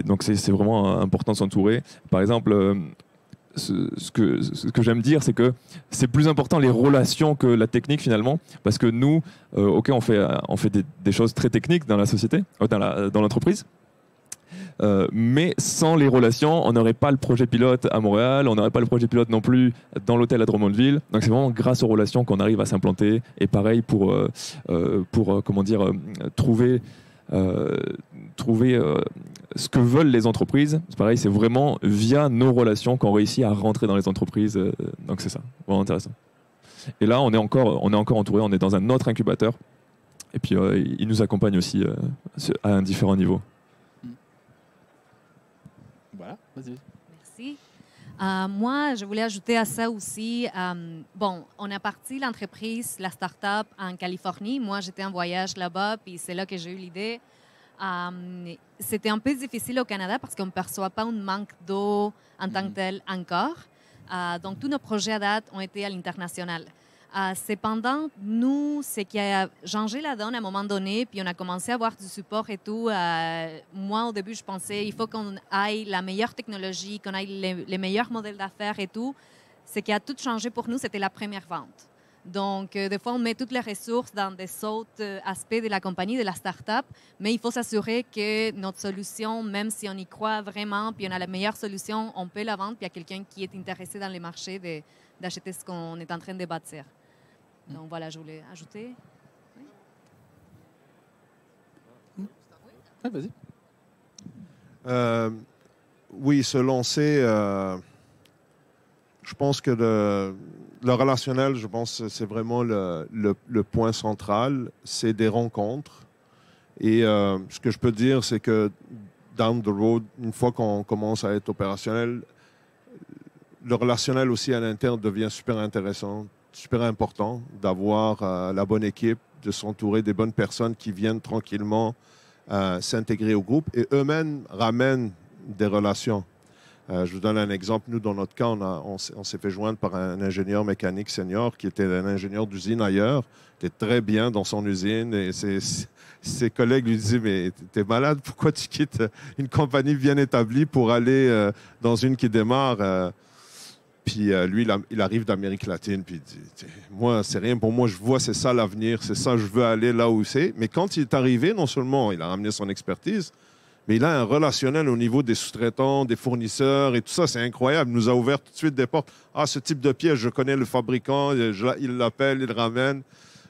Speaker 7: donc, c'est vraiment important de s'entourer. Par exemple, ce que j'aime dire, c'est que c'est plus important les relations que la technique finalement. Parce que nous, OK, on fait des choses très techniques dans la société, dans l'entreprise. Mais sans les relations, on n'aurait pas le projet pilote à Montréal, on n'aurait pas le projet pilote non plus dans l'hôtel à Drummondville. Donc c'est vraiment grâce aux relations qu'on arrive à s'implanter. Et pareil pour comment dire, trouver ce que veulent les entreprises. C'est pareil, c'est vraiment via nos relations qu'on réussit à rentrer dans les entreprises. Donc c'est ça, vraiment intéressant. Et là, on est encore entouré, on est dans un autre incubateur. Et puis, ils nous accompagnent aussi à un différent niveau.
Speaker 3: Voilà, vas-y.
Speaker 5: Merci. Moi, je voulais ajouter à ça aussi, bon, on a parti l'entreprise, la start-up en Californie. Moi, j'étais en voyage là-bas, puis c'est là que j'ai eu l'idée. C'était un peu difficile au Canada parce qu'on ne perçoit pas un manque d'eau en tant que tel encore. Donc, tous nos projets à date ont été à l'international. Cependant, nous, ce qui a changé la donne à un moment donné, puis on a commencé à avoir du support et tout. Moi, au début, je pensais il faut qu'on aille la meilleure technologie, qu'on aille les meilleurs modèles d'affaires et tout. Ce qui a tout changé pour nous, c'était la première vente. Donc, des fois, on met toutes les ressources dans des autres aspects de la compagnie, de la start-up, mais il faut s'assurer que notre solution, même si on y croit vraiment, puis on a la meilleure solution, on peut la vendre, puis il y a quelqu'un qui est intéressé dans les marchés d'acheter ce qu'on est en train de bâtir. Donc voilà, je voulais ajouter.
Speaker 3: Oui, vas-y.
Speaker 2: Oui, se lancer, je pense que le relationnel, je pense que c'est vraiment le point central. C'est des rencontres. Et ce que je peux dire, c'est que down the road, une fois qu'on commence à être opérationnel, le relationnel aussi à l'interne devient super intéressant, super important d'avoir la bonne équipe, de s'entourer des bonnes personnes qui viennent tranquillement s'intégrer au groupe et eux-mêmes ramènent des relations. Je vous donne un exemple. Nous, dans notre cas, on s'est fait joindre par un ingénieur mécanique senior qui était un ingénieur d'usine ailleurs, qui était très bien dans son usine. Et ses collègues lui disaient, mais t'es malade, pourquoi tu quittes une compagnie bien établie pour aller dans une qui démarre Puis lui, il arrive d'Amérique latine, puis il dit, moi, c'est rien pour moi, je vois, c'est ça l'avenir, c'est ça, je veux aller là où c'est. Mais quand il est arrivé, non seulement il a ramené son expertise, mais il a un relationnel au niveau des sous-traitants, des fournisseurs et tout ça, c'est incroyable. Il nous a ouvert tout de suite des portes. Ah, ce type de pièce, je connais le fabricant, il l'appelle, il le ramène.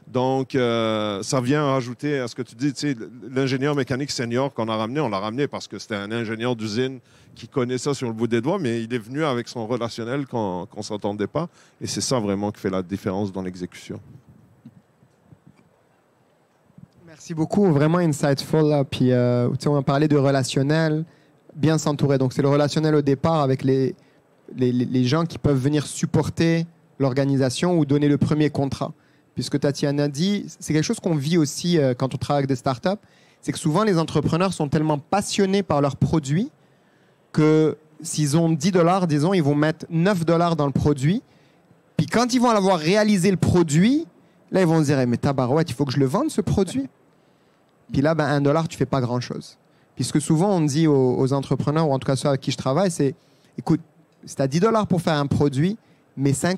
Speaker 2: Donc, ça vient rajouter à ce que tu dis. Tu sais, l'ingénieur mécanique senior qu'on a ramené, on l'a ramené parce que c'était un ingénieur d'usine qui connaît ça sur le bout des doigts, mais il est venu avec son relationnel qu'on ne s'entendait pas. Et c'est ça vraiment qui fait la différence dans l'exécution.
Speaker 4: Merci beaucoup, vraiment insightful. Là. Puis, on a parlé de relationnel, bien s'entourer. Donc, c'est le relationnel au départ avec les gens qui peuvent venir supporter l'organisation ou donner le premier contrat. Puisque Tatiana dit, c'est quelque chose qu'on vit aussi quand on travaille avec des startups, c'est que souvent les entrepreneurs sont tellement passionnés par leurs produits que s'ils ont $10, disons, ils vont mettre $9 dans le produit. Puis quand ils vont avoir réalisé le produit, là, ils vont se dire, mais tabarouette, il faut que je le vende, ce produit. Puis là, $1, tu fais pas grand-chose. Puisque souvent, on dit aux entrepreneurs, ou en tout cas ceux avec qui je travaille, c'est, écoute, si tu as $10 pour faire un produit, mais $5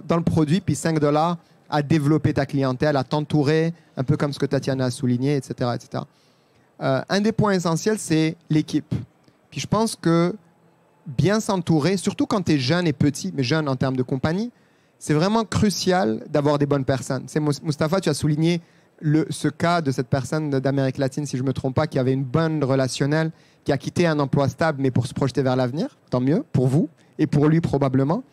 Speaker 4: dans le produit, puis $5 à développer ta clientèle, à t'entourer, un peu comme ce que Tatiana a souligné, etc. etc. Un des points essentiels, c'est l'équipe. Puis je pense que bien s'entourer, surtout quand tu es jeune et petit, mais jeune en termes de compagnie, c'est vraiment crucial d'avoir des bonnes personnes. C'est Mustapha, tu as souligné ce cas de cette personne d'Amérique latine, si je ne me trompe pas, qui avait une bonne relationnelle, qui a quitté un emploi stable, mais pour se projeter vers l'avenir. Tant mieux, pour vous. Et pour lui probablement.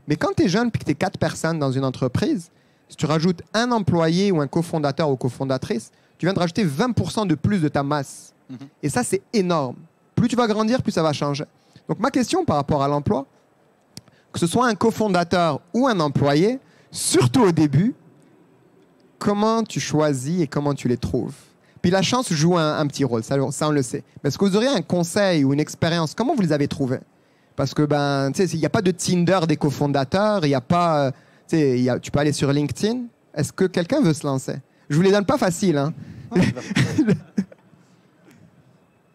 Speaker 4: Mais quand tu es jeune et que tu es 4 personnes dans une entreprise, si tu rajoutes un employé ou un cofondateur ou cofondatrice, tu viens de rajouter 20% de plus de ta masse. Et ça, c'est énorme. Plus tu vas grandir, plus ça va changer. Donc ma question par rapport à l'emploi, que ce soit un cofondateur ou un employé, surtout au début, comment tu choisis et comment tu les trouves? Puis la chance joue un petit rôle, ça on le sait. Mais est-ce que vous auriez un conseil ou une expérience? Comment vous les avez trouvés? Parce que, il n'y a pas de Tinder des cofondateurs, il n'y a pas... tu peux aller sur LinkedIn. Est-ce que quelqu'un veut se lancer? Je ne vous les donne pas facile, hein?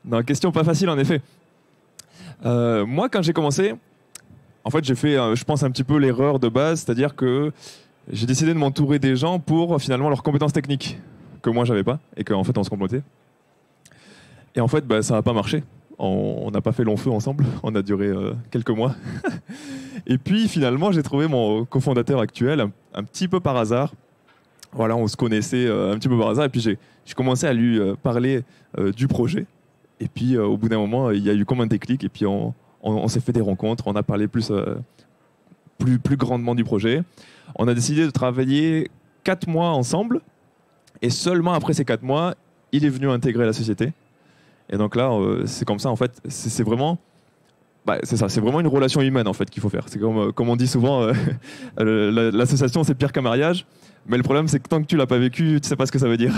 Speaker 7: Non, question pas facile, en effet. Moi, quand j'ai commencé, en fait, j'ai fait, je pense, un petit peu l'erreur de base, c'est-à-dire que j'ai décidé de m'entourer des gens pour, finalement, leurs compétences techniques, que moi, j'avais pas, et qu'en fait, on se complétait. Et en fait, ça n'a pas marché. On n'a pas fait long feu ensemble, on a duré quelques mois. Et puis finalement, j'ai trouvé mon cofondateur actuel un petit peu par hasard. Voilà, on se connaissait un petit peu par hasard. Et puis j'ai commencé à lui parler du projet. Et puis au bout d'un moment, il y a eu comme un déclic. Et puis on s'est fait des rencontres, on a parlé plus grandement du projet. On a décidé de travailler 4 mois ensemble. Et seulement après ces 4 mois, il est venu intégrer la société. Et donc là, c'est comme ça, en fait, c'est vraiment... c'est ça, c'est vraiment une relation humaine, en fait, qu'il faut faire. C'est comme on dit souvent, l'association, c'est pire qu'un mariage. Mais le problème, c'est que tant que tu l'as pas vécu, tu ne sais pas ce que ça veut dire.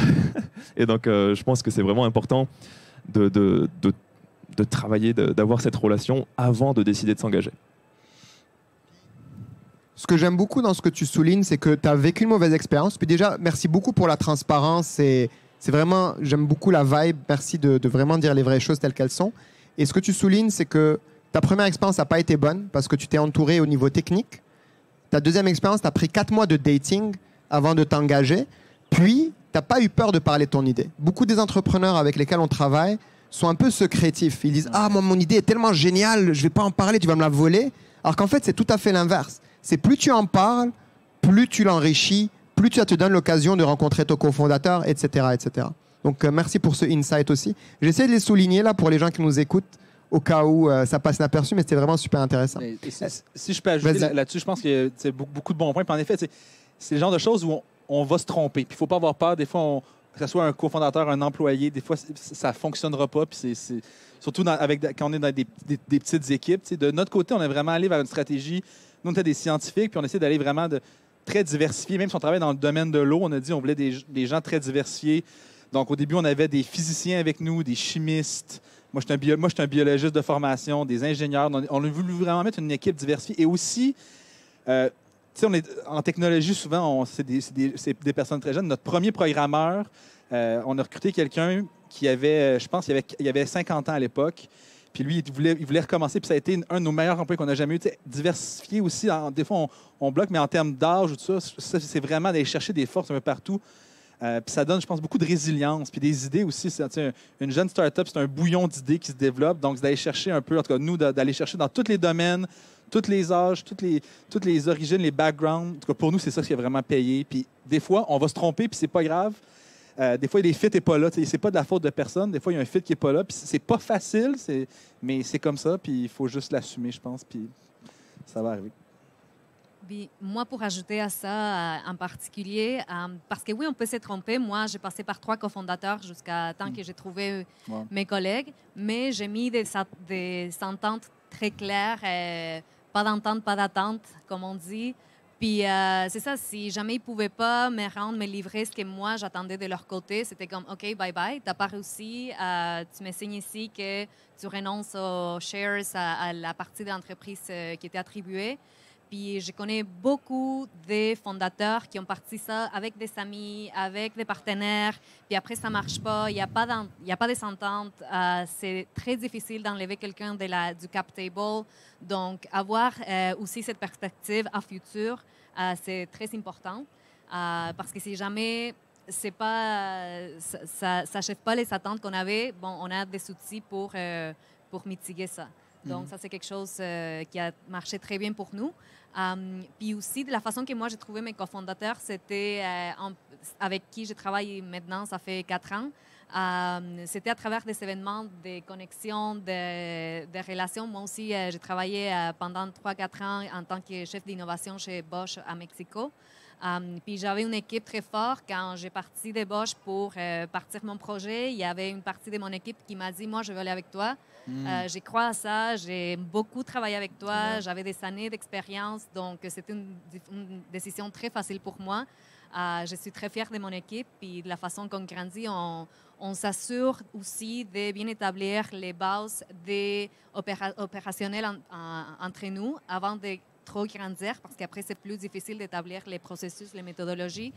Speaker 7: Et donc, je pense que c'est vraiment important de travailler, d'avoir cette relation avant de décider de s'engager.
Speaker 4: Ce que j'aime beaucoup dans ce que tu soulignes, c'est que tu as vécu une mauvaise expérience. Puis déjà, merci beaucoup pour la transparence et... C'est vraiment, j'aime beaucoup la vibe. Merci de vraiment dire les vraies choses telles qu'elles sont. Et ce que tu soulignes, c'est que ta première expérience n'a pas été bonne parce que tu t'es entouré au niveau technique. Ta deuxième expérience, tu as pris 4 mois de dating avant de t'engager. Puis, tu n'as pas eu peur de parler de ton idée. Beaucoup des entrepreneurs avec lesquels on travaille sont un peu secrétifs. Ils disent « Ah, moi, mon idée est tellement géniale, je ne vais pas en parler, tu vas me la voler. » Alors qu'en fait, c'est tout à fait l'inverse. C'est plus tu en parles, plus tu l'enrichis, plus tu te donnes l'occasion de rencontrer ton cofondateur, etc., etc. Donc, merci pour ce insight aussi. J'essaie de les souligner là pour les gens qui nous écoutent, au cas où ça passe inaperçu, mais c'était vraiment super intéressant.
Speaker 3: Si je peux ajouter là-dessus, je pense que c'est beaucoup de bons points. Puis en effet, c'est le genre de choses où on va se tromper. Puis il ne faut pas avoir peur. Des fois, que ce soit un cofondateur, un employé, des fois, ça ne fonctionnera pas. Puis surtout quand on est dans des petites équipes. De notre côté, on est vraiment allé vers une stratégie. Nous, on était des scientifiques, puis on essaie d'aller vraiment très diversifié. Même si on travaille dans le domaine de l'eau, on a dit qu'on voulait des gens très diversifiés. Donc, au début, on avait des physiciens avec nous, des chimistes, Moi, je suis un biologiste de formation, des ingénieurs. On a voulu vraiment mettre une équipe diversifiée. Et aussi, tu sais, en technologie, souvent, c'est des personnes très jeunes. Notre premier programmeur, on a recruté quelqu'un qui avait, je pense, il avait 50 ans à l'époque. Puis lui, il voulait recommencer. Puis ça a été un de nos meilleurs emplois qu'on a jamais eu. Tu sais, diversifié aussi. Des fois, on bloque, mais en termes d'âge ou tout ça, c'est vraiment d'aller chercher des forces un peu partout. Puis ça donne, je pense, beaucoup de résilience. Puis des idées aussi. Une jeune start-up, c'est un bouillon d'idées qui se développe. Donc, c'est d'aller chercher un peu, en tout cas, nous, d'aller chercher dans tous les domaines, tous les âges, toutes les origines, les backgrounds. En tout cas, pour nous, c'est ça qui a vraiment payé. Puis des fois, on va se tromper, puis c'est pas grave. Des fois, les fits n'est pas là. C'est pas de la faute de personne. Des fois, il y a un fit qui n'est pas là. Puis c'est pas facile, mais c'est comme ça. Puis il faut juste l'assumer, je pense. Puis ça va arriver.
Speaker 5: Puis, moi, pour ajouter à ça en particulier, parce que oui, on peut se tromper. Moi, j'ai passé par 3 cofondateurs jusqu'à temps que j'ai trouvé mes collègues, mais j'ai mis des ententes très claires, pas d'entente, pas d'attente, comme on dit. Puis c'est ça, si jamais ils ne pouvaient pas me livrer ce que moi j'attendais de leur côté, c'était comme OK, bye bye, tu n'as pas réussi, tu me signes ici que tu renonces aux shares, à la partie de l'entreprise qui était attribuée. Puis je connais beaucoup de fondateurs qui ont parti ça avec des amis, avec des partenaires, puis après ça ne marche pas, il n'y a pas de s'entente. C'est très difficile d'enlever quelqu'un du cap table. Donc, avoir aussi cette perspective à futur, c'est très important. Parce que si jamais ça n'achève pas les attentes qu'on avait, bon, on a des outils pour mitiguer ça. Donc, ça, c'est quelque chose qui a marché très bien pour nous. Puis aussi, de la façon que moi, j'ai trouvé mes cofondateurs, c'était avec qui je travaille maintenant, ça fait 4 ans. C'était à travers des événements, des connexions, des relations. Moi aussi, j'ai travaillé pendant 3-4 ans en tant que chef d'innovation chez Bosch à Mexico. Puis j'avais une équipe très forte. Quand j'ai parti de Bosch pour partir mon projet, il y avait une partie de mon équipe qui m'a dit « Moi, je veux aller avec toi. J'y crois à ça. J'ai beaucoup travaillé avec toi. J'avais des années d'expérience. Donc, c'était une décision très facile pour moi. Je suis très fière de mon équipe. Puis de la façon qu'on grandit, on s'assure aussi de bien établir les bases opérationnelles entre nous avant de trop grandir, parce qu'après, c'est plus difficile d'établir les processus, les méthodologies.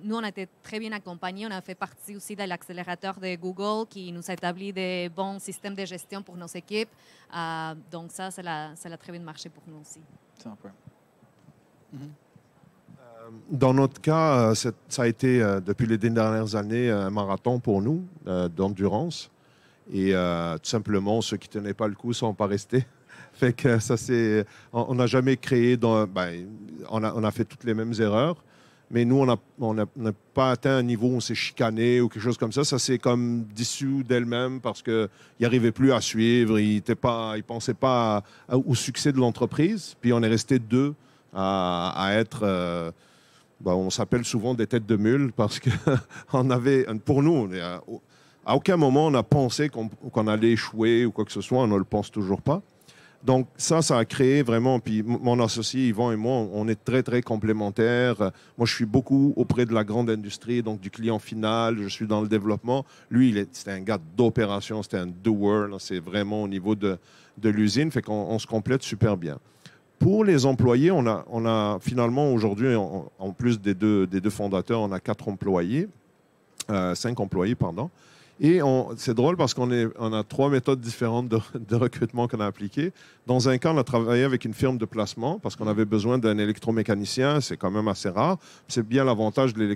Speaker 5: Nous, on a été très bien accompagnés. On a fait partie aussi de l'accélérateur de Google qui nous a établi des bons systèmes de gestion pour nos équipes. Donc ça a très bien marché pour nous aussi.
Speaker 3: C'est un peu.
Speaker 2: Dans notre cas, ça a été, depuis les dernières années, un marathon pour nous, d'endurance. Et tout simplement, ceux qui ne tenaient pas le coup ne sont pas restés. Fait que ça, on n'a jamais créé, on a fait toutes les mêmes erreurs, mais nous, on n'a pas atteint un niveau où on s'est chicané ou quelque chose comme ça. Ça s'est comme dissous d'elle-même parce qu'il n'arrivait plus à suivre, il ne pensait pas au succès de l'entreprise. Puis on est resté 2 à être... on s'appelle souvent des têtes de mule parce que pour nous, à aucun moment on a pensé qu'on allait échouer ou quoi que ce soit, on ne le pense toujours pas. Donc ça a créé vraiment, puis mon associé Yvon et moi, on est très, très complémentaires. Moi, je suis beaucoup auprès de la grande industrie, donc du client final, je suis dans le développement. Lui, c'était un gars d'opération, c'était un doer, c'est vraiment au niveau de l'usine, fait qu'on se complète super bien. Pour les employés, on a finalement aujourd'hui, en plus des deux fondateurs, on a 4 employés, 5 employés, pardon. Et c'est drôle parce qu'on a 3 méthodes différentes de recrutement qu'on a appliquées. Dans un cas, on a travaillé avec une firme de placement parce qu'on avait besoin d'un électromécanicien. C'est quand même assez rare. C'est bien l'avantage de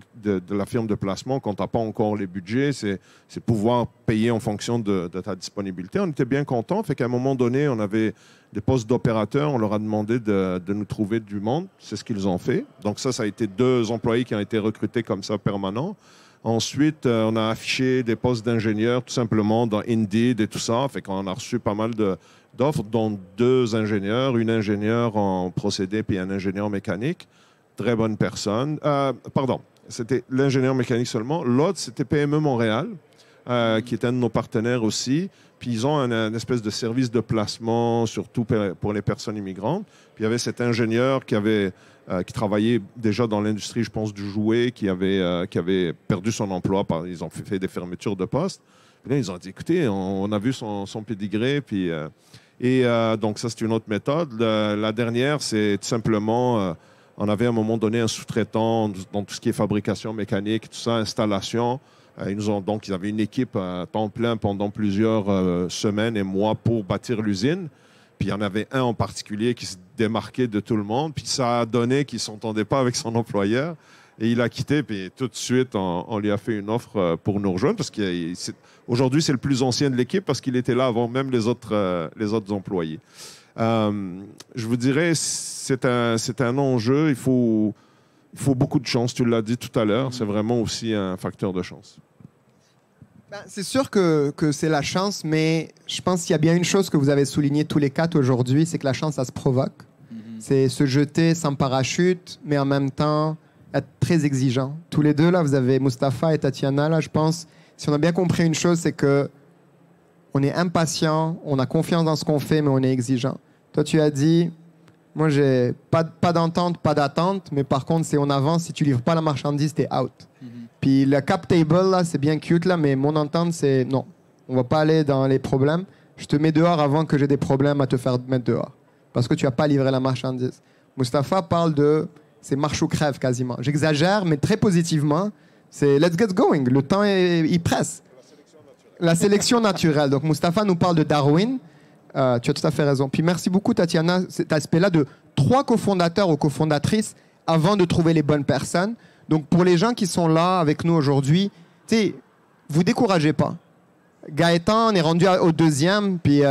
Speaker 2: la firme de placement quand tu n'as pas encore les budgets, c'est pouvoir payer en fonction de ta disponibilité. On était bien contents. Fait qu'à un moment donné, on avait des postes d'opérateurs. On leur a demandé de nous trouver du monde. C'est ce qu'ils ont fait. Donc ça a été 2 employés qui ont été recrutés comme ça permanents. Ensuite, on a affiché des postes d'ingénieurs tout simplement dans Indeed et tout ça. Fait qu'on a reçu pas mal d'offres, dont 2 ingénieurs, une ingénieure en procédé puis un ingénieur mécanique. Très bonne personne. Pardon, c'était l'ingénieur mécanique seulement. L'autre, c'était PME Montréal, qui est un de nos partenaires aussi. Puis ils ont une espèce de service de placement, surtout pour les personnes immigrantes. Puis il y avait cet ingénieur qui travaillait déjà dans l'industrie, je pense, du jouet, qui avait perdu son emploi. Ils ont fait des fermetures de postes. Puis là, ils ont dit, écoutez, on a vu son pédigré, puis... donc, ça, c'est une autre méthode. La dernière, c'est tout simplement, on avait à un moment donné un sous-traitant dans tout ce qui est fabrication mécanique, tout ça, installation. Ils avaient une équipe à temps plein pendant plusieurs semaines et mois pour bâtir l'usine. Puis il y en avait un en particulier qui se démarquait de tout le monde. Puis ça a donné qu'il ne s'entendait pas avec son employeur. Et il a quitté, puis tout de suite, on lui a fait une offre pour nous rejoindre. Parce qu'aujourd'hui, c'est le plus ancien de l'équipe parce qu'il était là avant même les autres employés. Je vous dirais, c'est un enjeu. Il faut beaucoup de chance, tu l'as dit tout à l'heure. C'est vraiment aussi un facteur de chance.
Speaker 4: C'est sûr que c'est la chance, mais je pense qu'il y a bien une chose que vous avez souligné tous les quatre aujourd'hui, c'est que la chance, ça se provoque. C'est se jeter sans parachute, mais en même temps être très exigeant. Tous les deux, là, vous avez Mustapha et Tatiana, là, je pense, si on a bien compris une chose, c'est que on est impatient, on a confiance dans ce qu'on fait, mais on est exigeant. Toi, tu as dit, moi, j'ai pas d'entente, pas d'attente, mais par contre, c'est on avance, si tu livres pas la marchandise, t'es out. Puis le cap table, là, c'est bien cute, là, mais mon entente, c'est non, on va pas aller dans les problèmes. Je te mets dehors avant que j'ai des problèmes à te faire mettre dehors, parce que tu as pas livré la marchandise. Mustapha parle de c'est marche ou crève quasiment. J'exagère, mais très positivement. C'est let's get going. Le temps, il presse. La sélection naturelle. Donc, Mustapha nous parle de Darwin. Tu as tout à fait raison. Puis merci beaucoup, Tatiana, cet aspect-là de 3 cofondateurs ou cofondatrices avant de trouver les bonnes personnes. Donc, pour les gens qui sont là avec nous aujourd'hui, vous découragez pas. Gaëtan, on est rendu au 2e, puis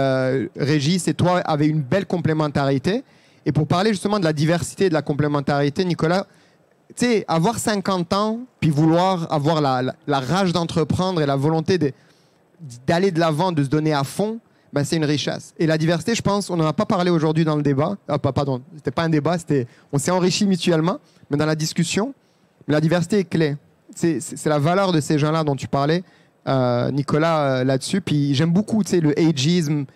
Speaker 4: Régis et toi avez une belle complémentarité. Et pour parler justement de la diversité et de la complémentarité, Nicolas, avoir 50 ans, puis vouloir avoir la rage d'entreprendre et la volonté d'aller de l'avant, de se donner à fond, ben, c'est une richesse. Et la diversité, je pense, on n'en a pas parlé aujourd'hui dans le débat. Ah, pardon, c'était pas un débat, on s'est enrichi mutuellement, mais dans la discussion, la diversité est clé. C'est la valeur de ces gens-là dont tu parlais, Nicolas, là-dessus. Puis j'aime beaucoup le ageisme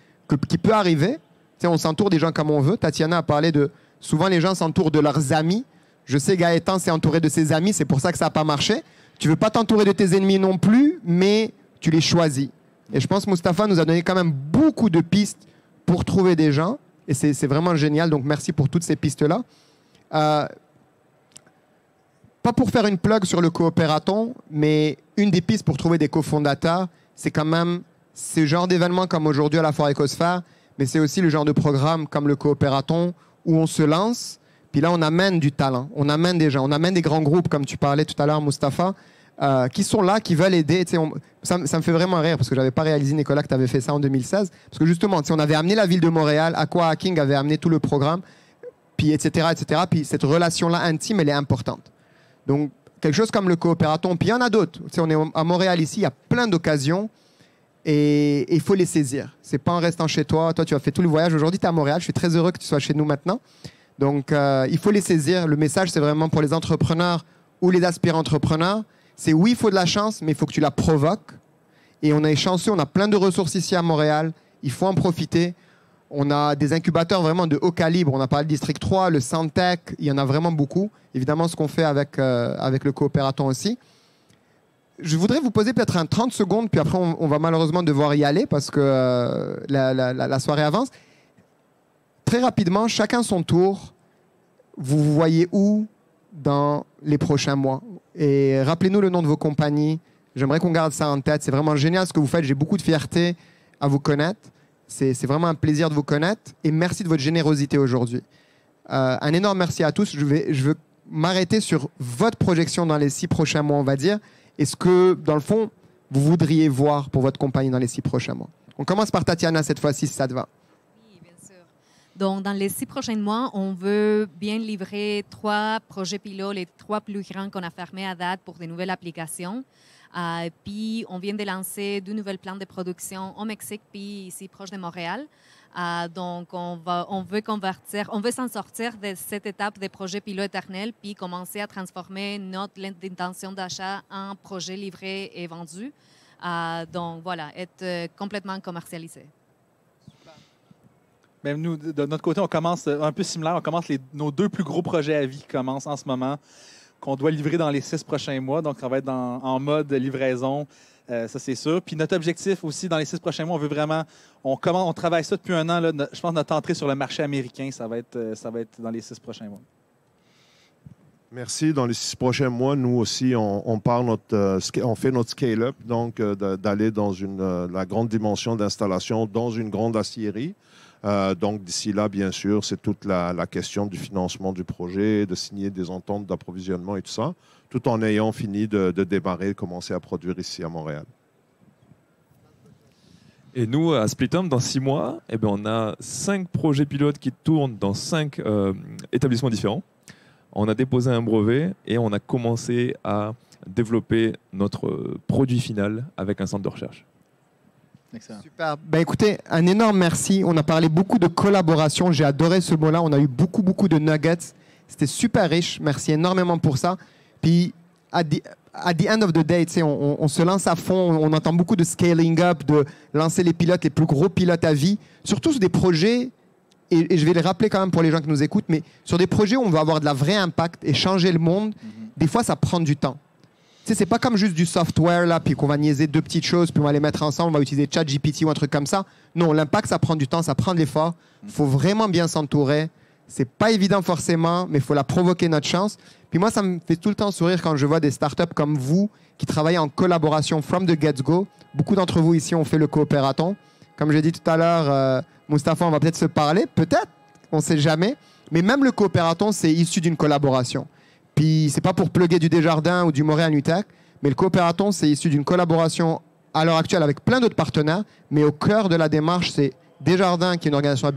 Speaker 4: qui peut arriver. On s'entoure des gens comme on veut. Tatiana a parlé de... Souvent, les gens s'entourent de leurs amis. Je sais, Gaëtan s'est entouré de ses amis. C'est pour ça que ça n'a pas marché. Tu ne veux pas t'entourer de tes ennemis non plus, mais tu les choisis. Et je pense que Mustapha nous a donné quand même beaucoup de pistes pour trouver des gens. Et c'est vraiment génial. Donc, merci pour toutes ces pistes-là. Pas pour faire une plug sur le coopératon, mais une des pistes pour trouver des cofondateurs, c'est quand même ce genre d'événement comme aujourd'hui à la Foire Écosphère, mais c'est aussi le genre de programme comme le coopératon où on se lance, puis là, on amène du talent, on amène des gens, on amène des grands groupes, comme tu parlais tout à l'heure, Mustapha, qui sont là, qui veulent aider. Ça me fait vraiment rire, parce que je n'avais pas réalisé, Nicolas, que tu avais fait ça en 2016, parce que justement, on avait amené la ville de Montréal, Aqua Hacking avait amené tout le programme, puis etc., etc., puis cette relation-là intime, elle est importante. Donc, quelque chose comme le coopératon, puis il y en a d'autres. On est à Montréal ici, il y a plein d'occasions, et il faut les saisir. C'est pas en restant chez toi. Toi, tu as fait tout le voyage. Aujourd'hui, tu es à Montréal. Je suis très heureux que tu sois chez nous maintenant. Donc, il faut les saisir. Le message, c'est vraiment pour les entrepreneurs ou les aspirants entrepreneurs. C'est oui, il faut de la chance, mais il faut que tu la provoques. Et on est chanceux. On a plein de ressources ici à Montréal. Il faut en profiter. On a des incubateurs vraiment de haut calibre. On a parlé de District 3, le Santec. Il y en a vraiment beaucoup. Évidemment, ce qu'on fait avec le coopératon aussi. Je voudrais vous poser peut-être 30 secondes, puis après, on va malheureusement devoir y aller parce que la soirée avance. Très rapidement, chacun son tour. Vous vous voyez où dans les prochains mois? Et rappelez-nous le nom de vos compagnies. J'aimerais qu'on garde ça en tête. C'est vraiment génial ce que vous faites. J'ai beaucoup de fierté à vous connaître. C'est vraiment un plaisir de vous connaître. Et merci de votre générosité aujourd'hui. Un énorme merci à tous. Je veux m'arrêter sur votre projection dans les 6 prochains mois, on va dire. Est-ce que, dans le fond, vous voudriez voir pour votre compagnie dans les 6 prochains mois? On commence par Tatiana cette fois-ci, si ça te va.
Speaker 5: Oui, bien sûr. Donc, dans les 6 prochains mois, on veut bien livrer 3 projets pilotes, les 3 plus grands qu'on a fermés à date pour des nouvelles applications. Puis, on vient de lancer 2 nouvelles plans de production au Mexique, puis ici, proche de Montréal. Donc, on veut s'en sortir de cette étape des projets pilotes éternels, puis commencer à transformer notre intention d'achat en projet livré et vendu. Donc, voilà, être complètement commercialisé.
Speaker 3: Même nous, de notre côté, on commence un peu similaire. On commence nos 2 plus gros projets à vie qui commencent en ce moment, qu'on doit livrer dans les 6 prochains mois. Donc, ça va être en mode livraison. Ça, c'est sûr. Puis notre objectif aussi, dans les 6 prochains mois, on veut vraiment... On travaille ça depuis un an. Là, je pense que notre entrée sur le marché américain, ça va être dans les 6 prochains mois.
Speaker 2: Merci. Dans les 6 prochains mois, nous aussi, on fait notre scale-up, donc d'aller dans la grande dimension d'installation dans une grande aciérie. Donc d'ici là, bien sûr, c'est toute la question du financement du projet, de signer des ententes d'approvisionnement et tout ça, tout en ayant fini de démarrer, commencer à produire ici à Montréal.
Speaker 7: Et nous, à Splitum, dans 6 mois, eh bien, on a 5 projets pilotes qui tournent dans 5 établissements différents. On a déposé un brevet et on a commencé à développer notre produit final avec un centre de recherche.
Speaker 3: Excellent.
Speaker 4: Super. Ben, écoutez, un énorme merci. On a parlé beaucoup de collaboration. J'ai adoré ce mot-là. On a eu beaucoup de nuggets. C'était super riche. Merci énormément pour ça. Puis, at the end of the day, on se lance à fond. On entend beaucoup de scaling up, de lancer les pilotes, les plus gros pilotes à vie, surtout sur des projets. Et je vais les rappeler quand même pour les gens qui nous écoutent, mais sur des projets où on veut avoir de la vraie impact et changer le monde, des fois, ça prend du temps. Tu sais, c'est pas comme juste du software, là, puis qu'on va niaiser 2 petites choses, puis on va les mettre ensemble, on va utiliser ChatGPT ou un truc comme ça. Non, l'impact, ça prend du temps, ça prend de l'effort. Il faut vraiment bien s'entourer. C'est pas évident forcément, mais il faut la provoquer notre chance. Puis moi, ça me fait tout le temps sourire quand je vois des startups comme vous qui travaillent en collaboration from the get-go. Beaucoup d'entre vous ici ont fait le coopératon. Comme j'ai dit tout à l'heure, Mustapha, on va peut-être se parler, peut-être, on ne sait jamais. Mais même le coopératon, c'est issu d'une collaboration. Puis, c'est pas pour plugger du Desjardins ou du Montréal UTEC, mais le coopératon, c'est issu d'une collaboration à l'heure actuelle avec plein d'autres partenaires. Mais au cœur de la démarche, c'est Desjardins, qui est une organisation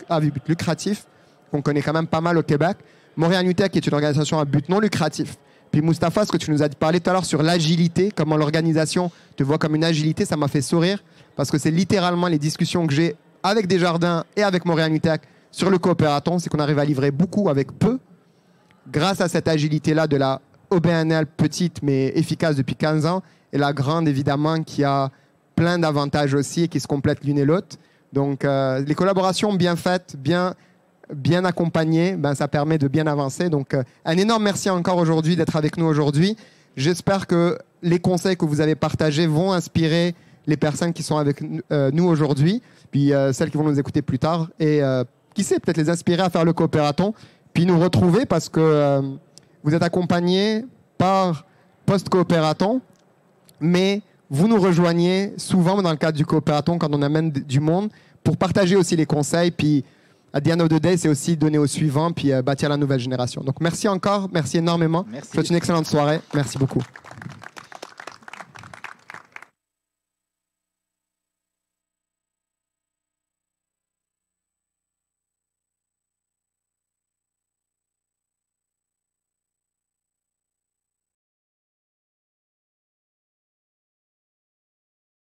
Speaker 4: à but lucratif, qu'on connaît quand même pas mal au Québec. Montréal UTEC, qui est une organisation à but non lucratif. Puis, Mustapha, ce que tu nous as parlé tout à l'heure sur l'agilité, comment l'organisation te voit comme une agilité, ça m'a fait sourire. Parce que c'est littéralement les discussions que j'ai avec Desjardins et avec Montréal UTEC sur le coopératon, c'est qu'on arrive à livrer beaucoup avec peu, grâce à cette agilité-là de la OBNL petite mais efficace depuis 15 ans, et la grande, évidemment, qui a plein d'avantages aussi et qui se complètent l'une et l'autre. Donc, les collaborations bien faites, bien accompagnées, ben, ça permet de bien avancer. Donc, un énorme merci encore aujourd'hui d'être avec nous aujourd'hui. J'espère que les conseils que vous avez partagés vont inspirer les personnes qui sont avec nous aujourd'hui, puis celles qui vont nous écouter plus tard, et qui sait, peut-être les inspirer à faire le coopératon, puis nous retrouver parce que vous êtes accompagnés par Post-Coopératon, mais vous nous rejoignez souvent dans le cadre du coopératon quand on amène du monde pour partager aussi les conseils, puis at the end of the day, c'est aussi donner au suivant, puis bâtir la nouvelle génération. Donc merci encore, merci énormément.
Speaker 3: Merci.
Speaker 4: Je vous souhaite une excellente soirée. Merci beaucoup.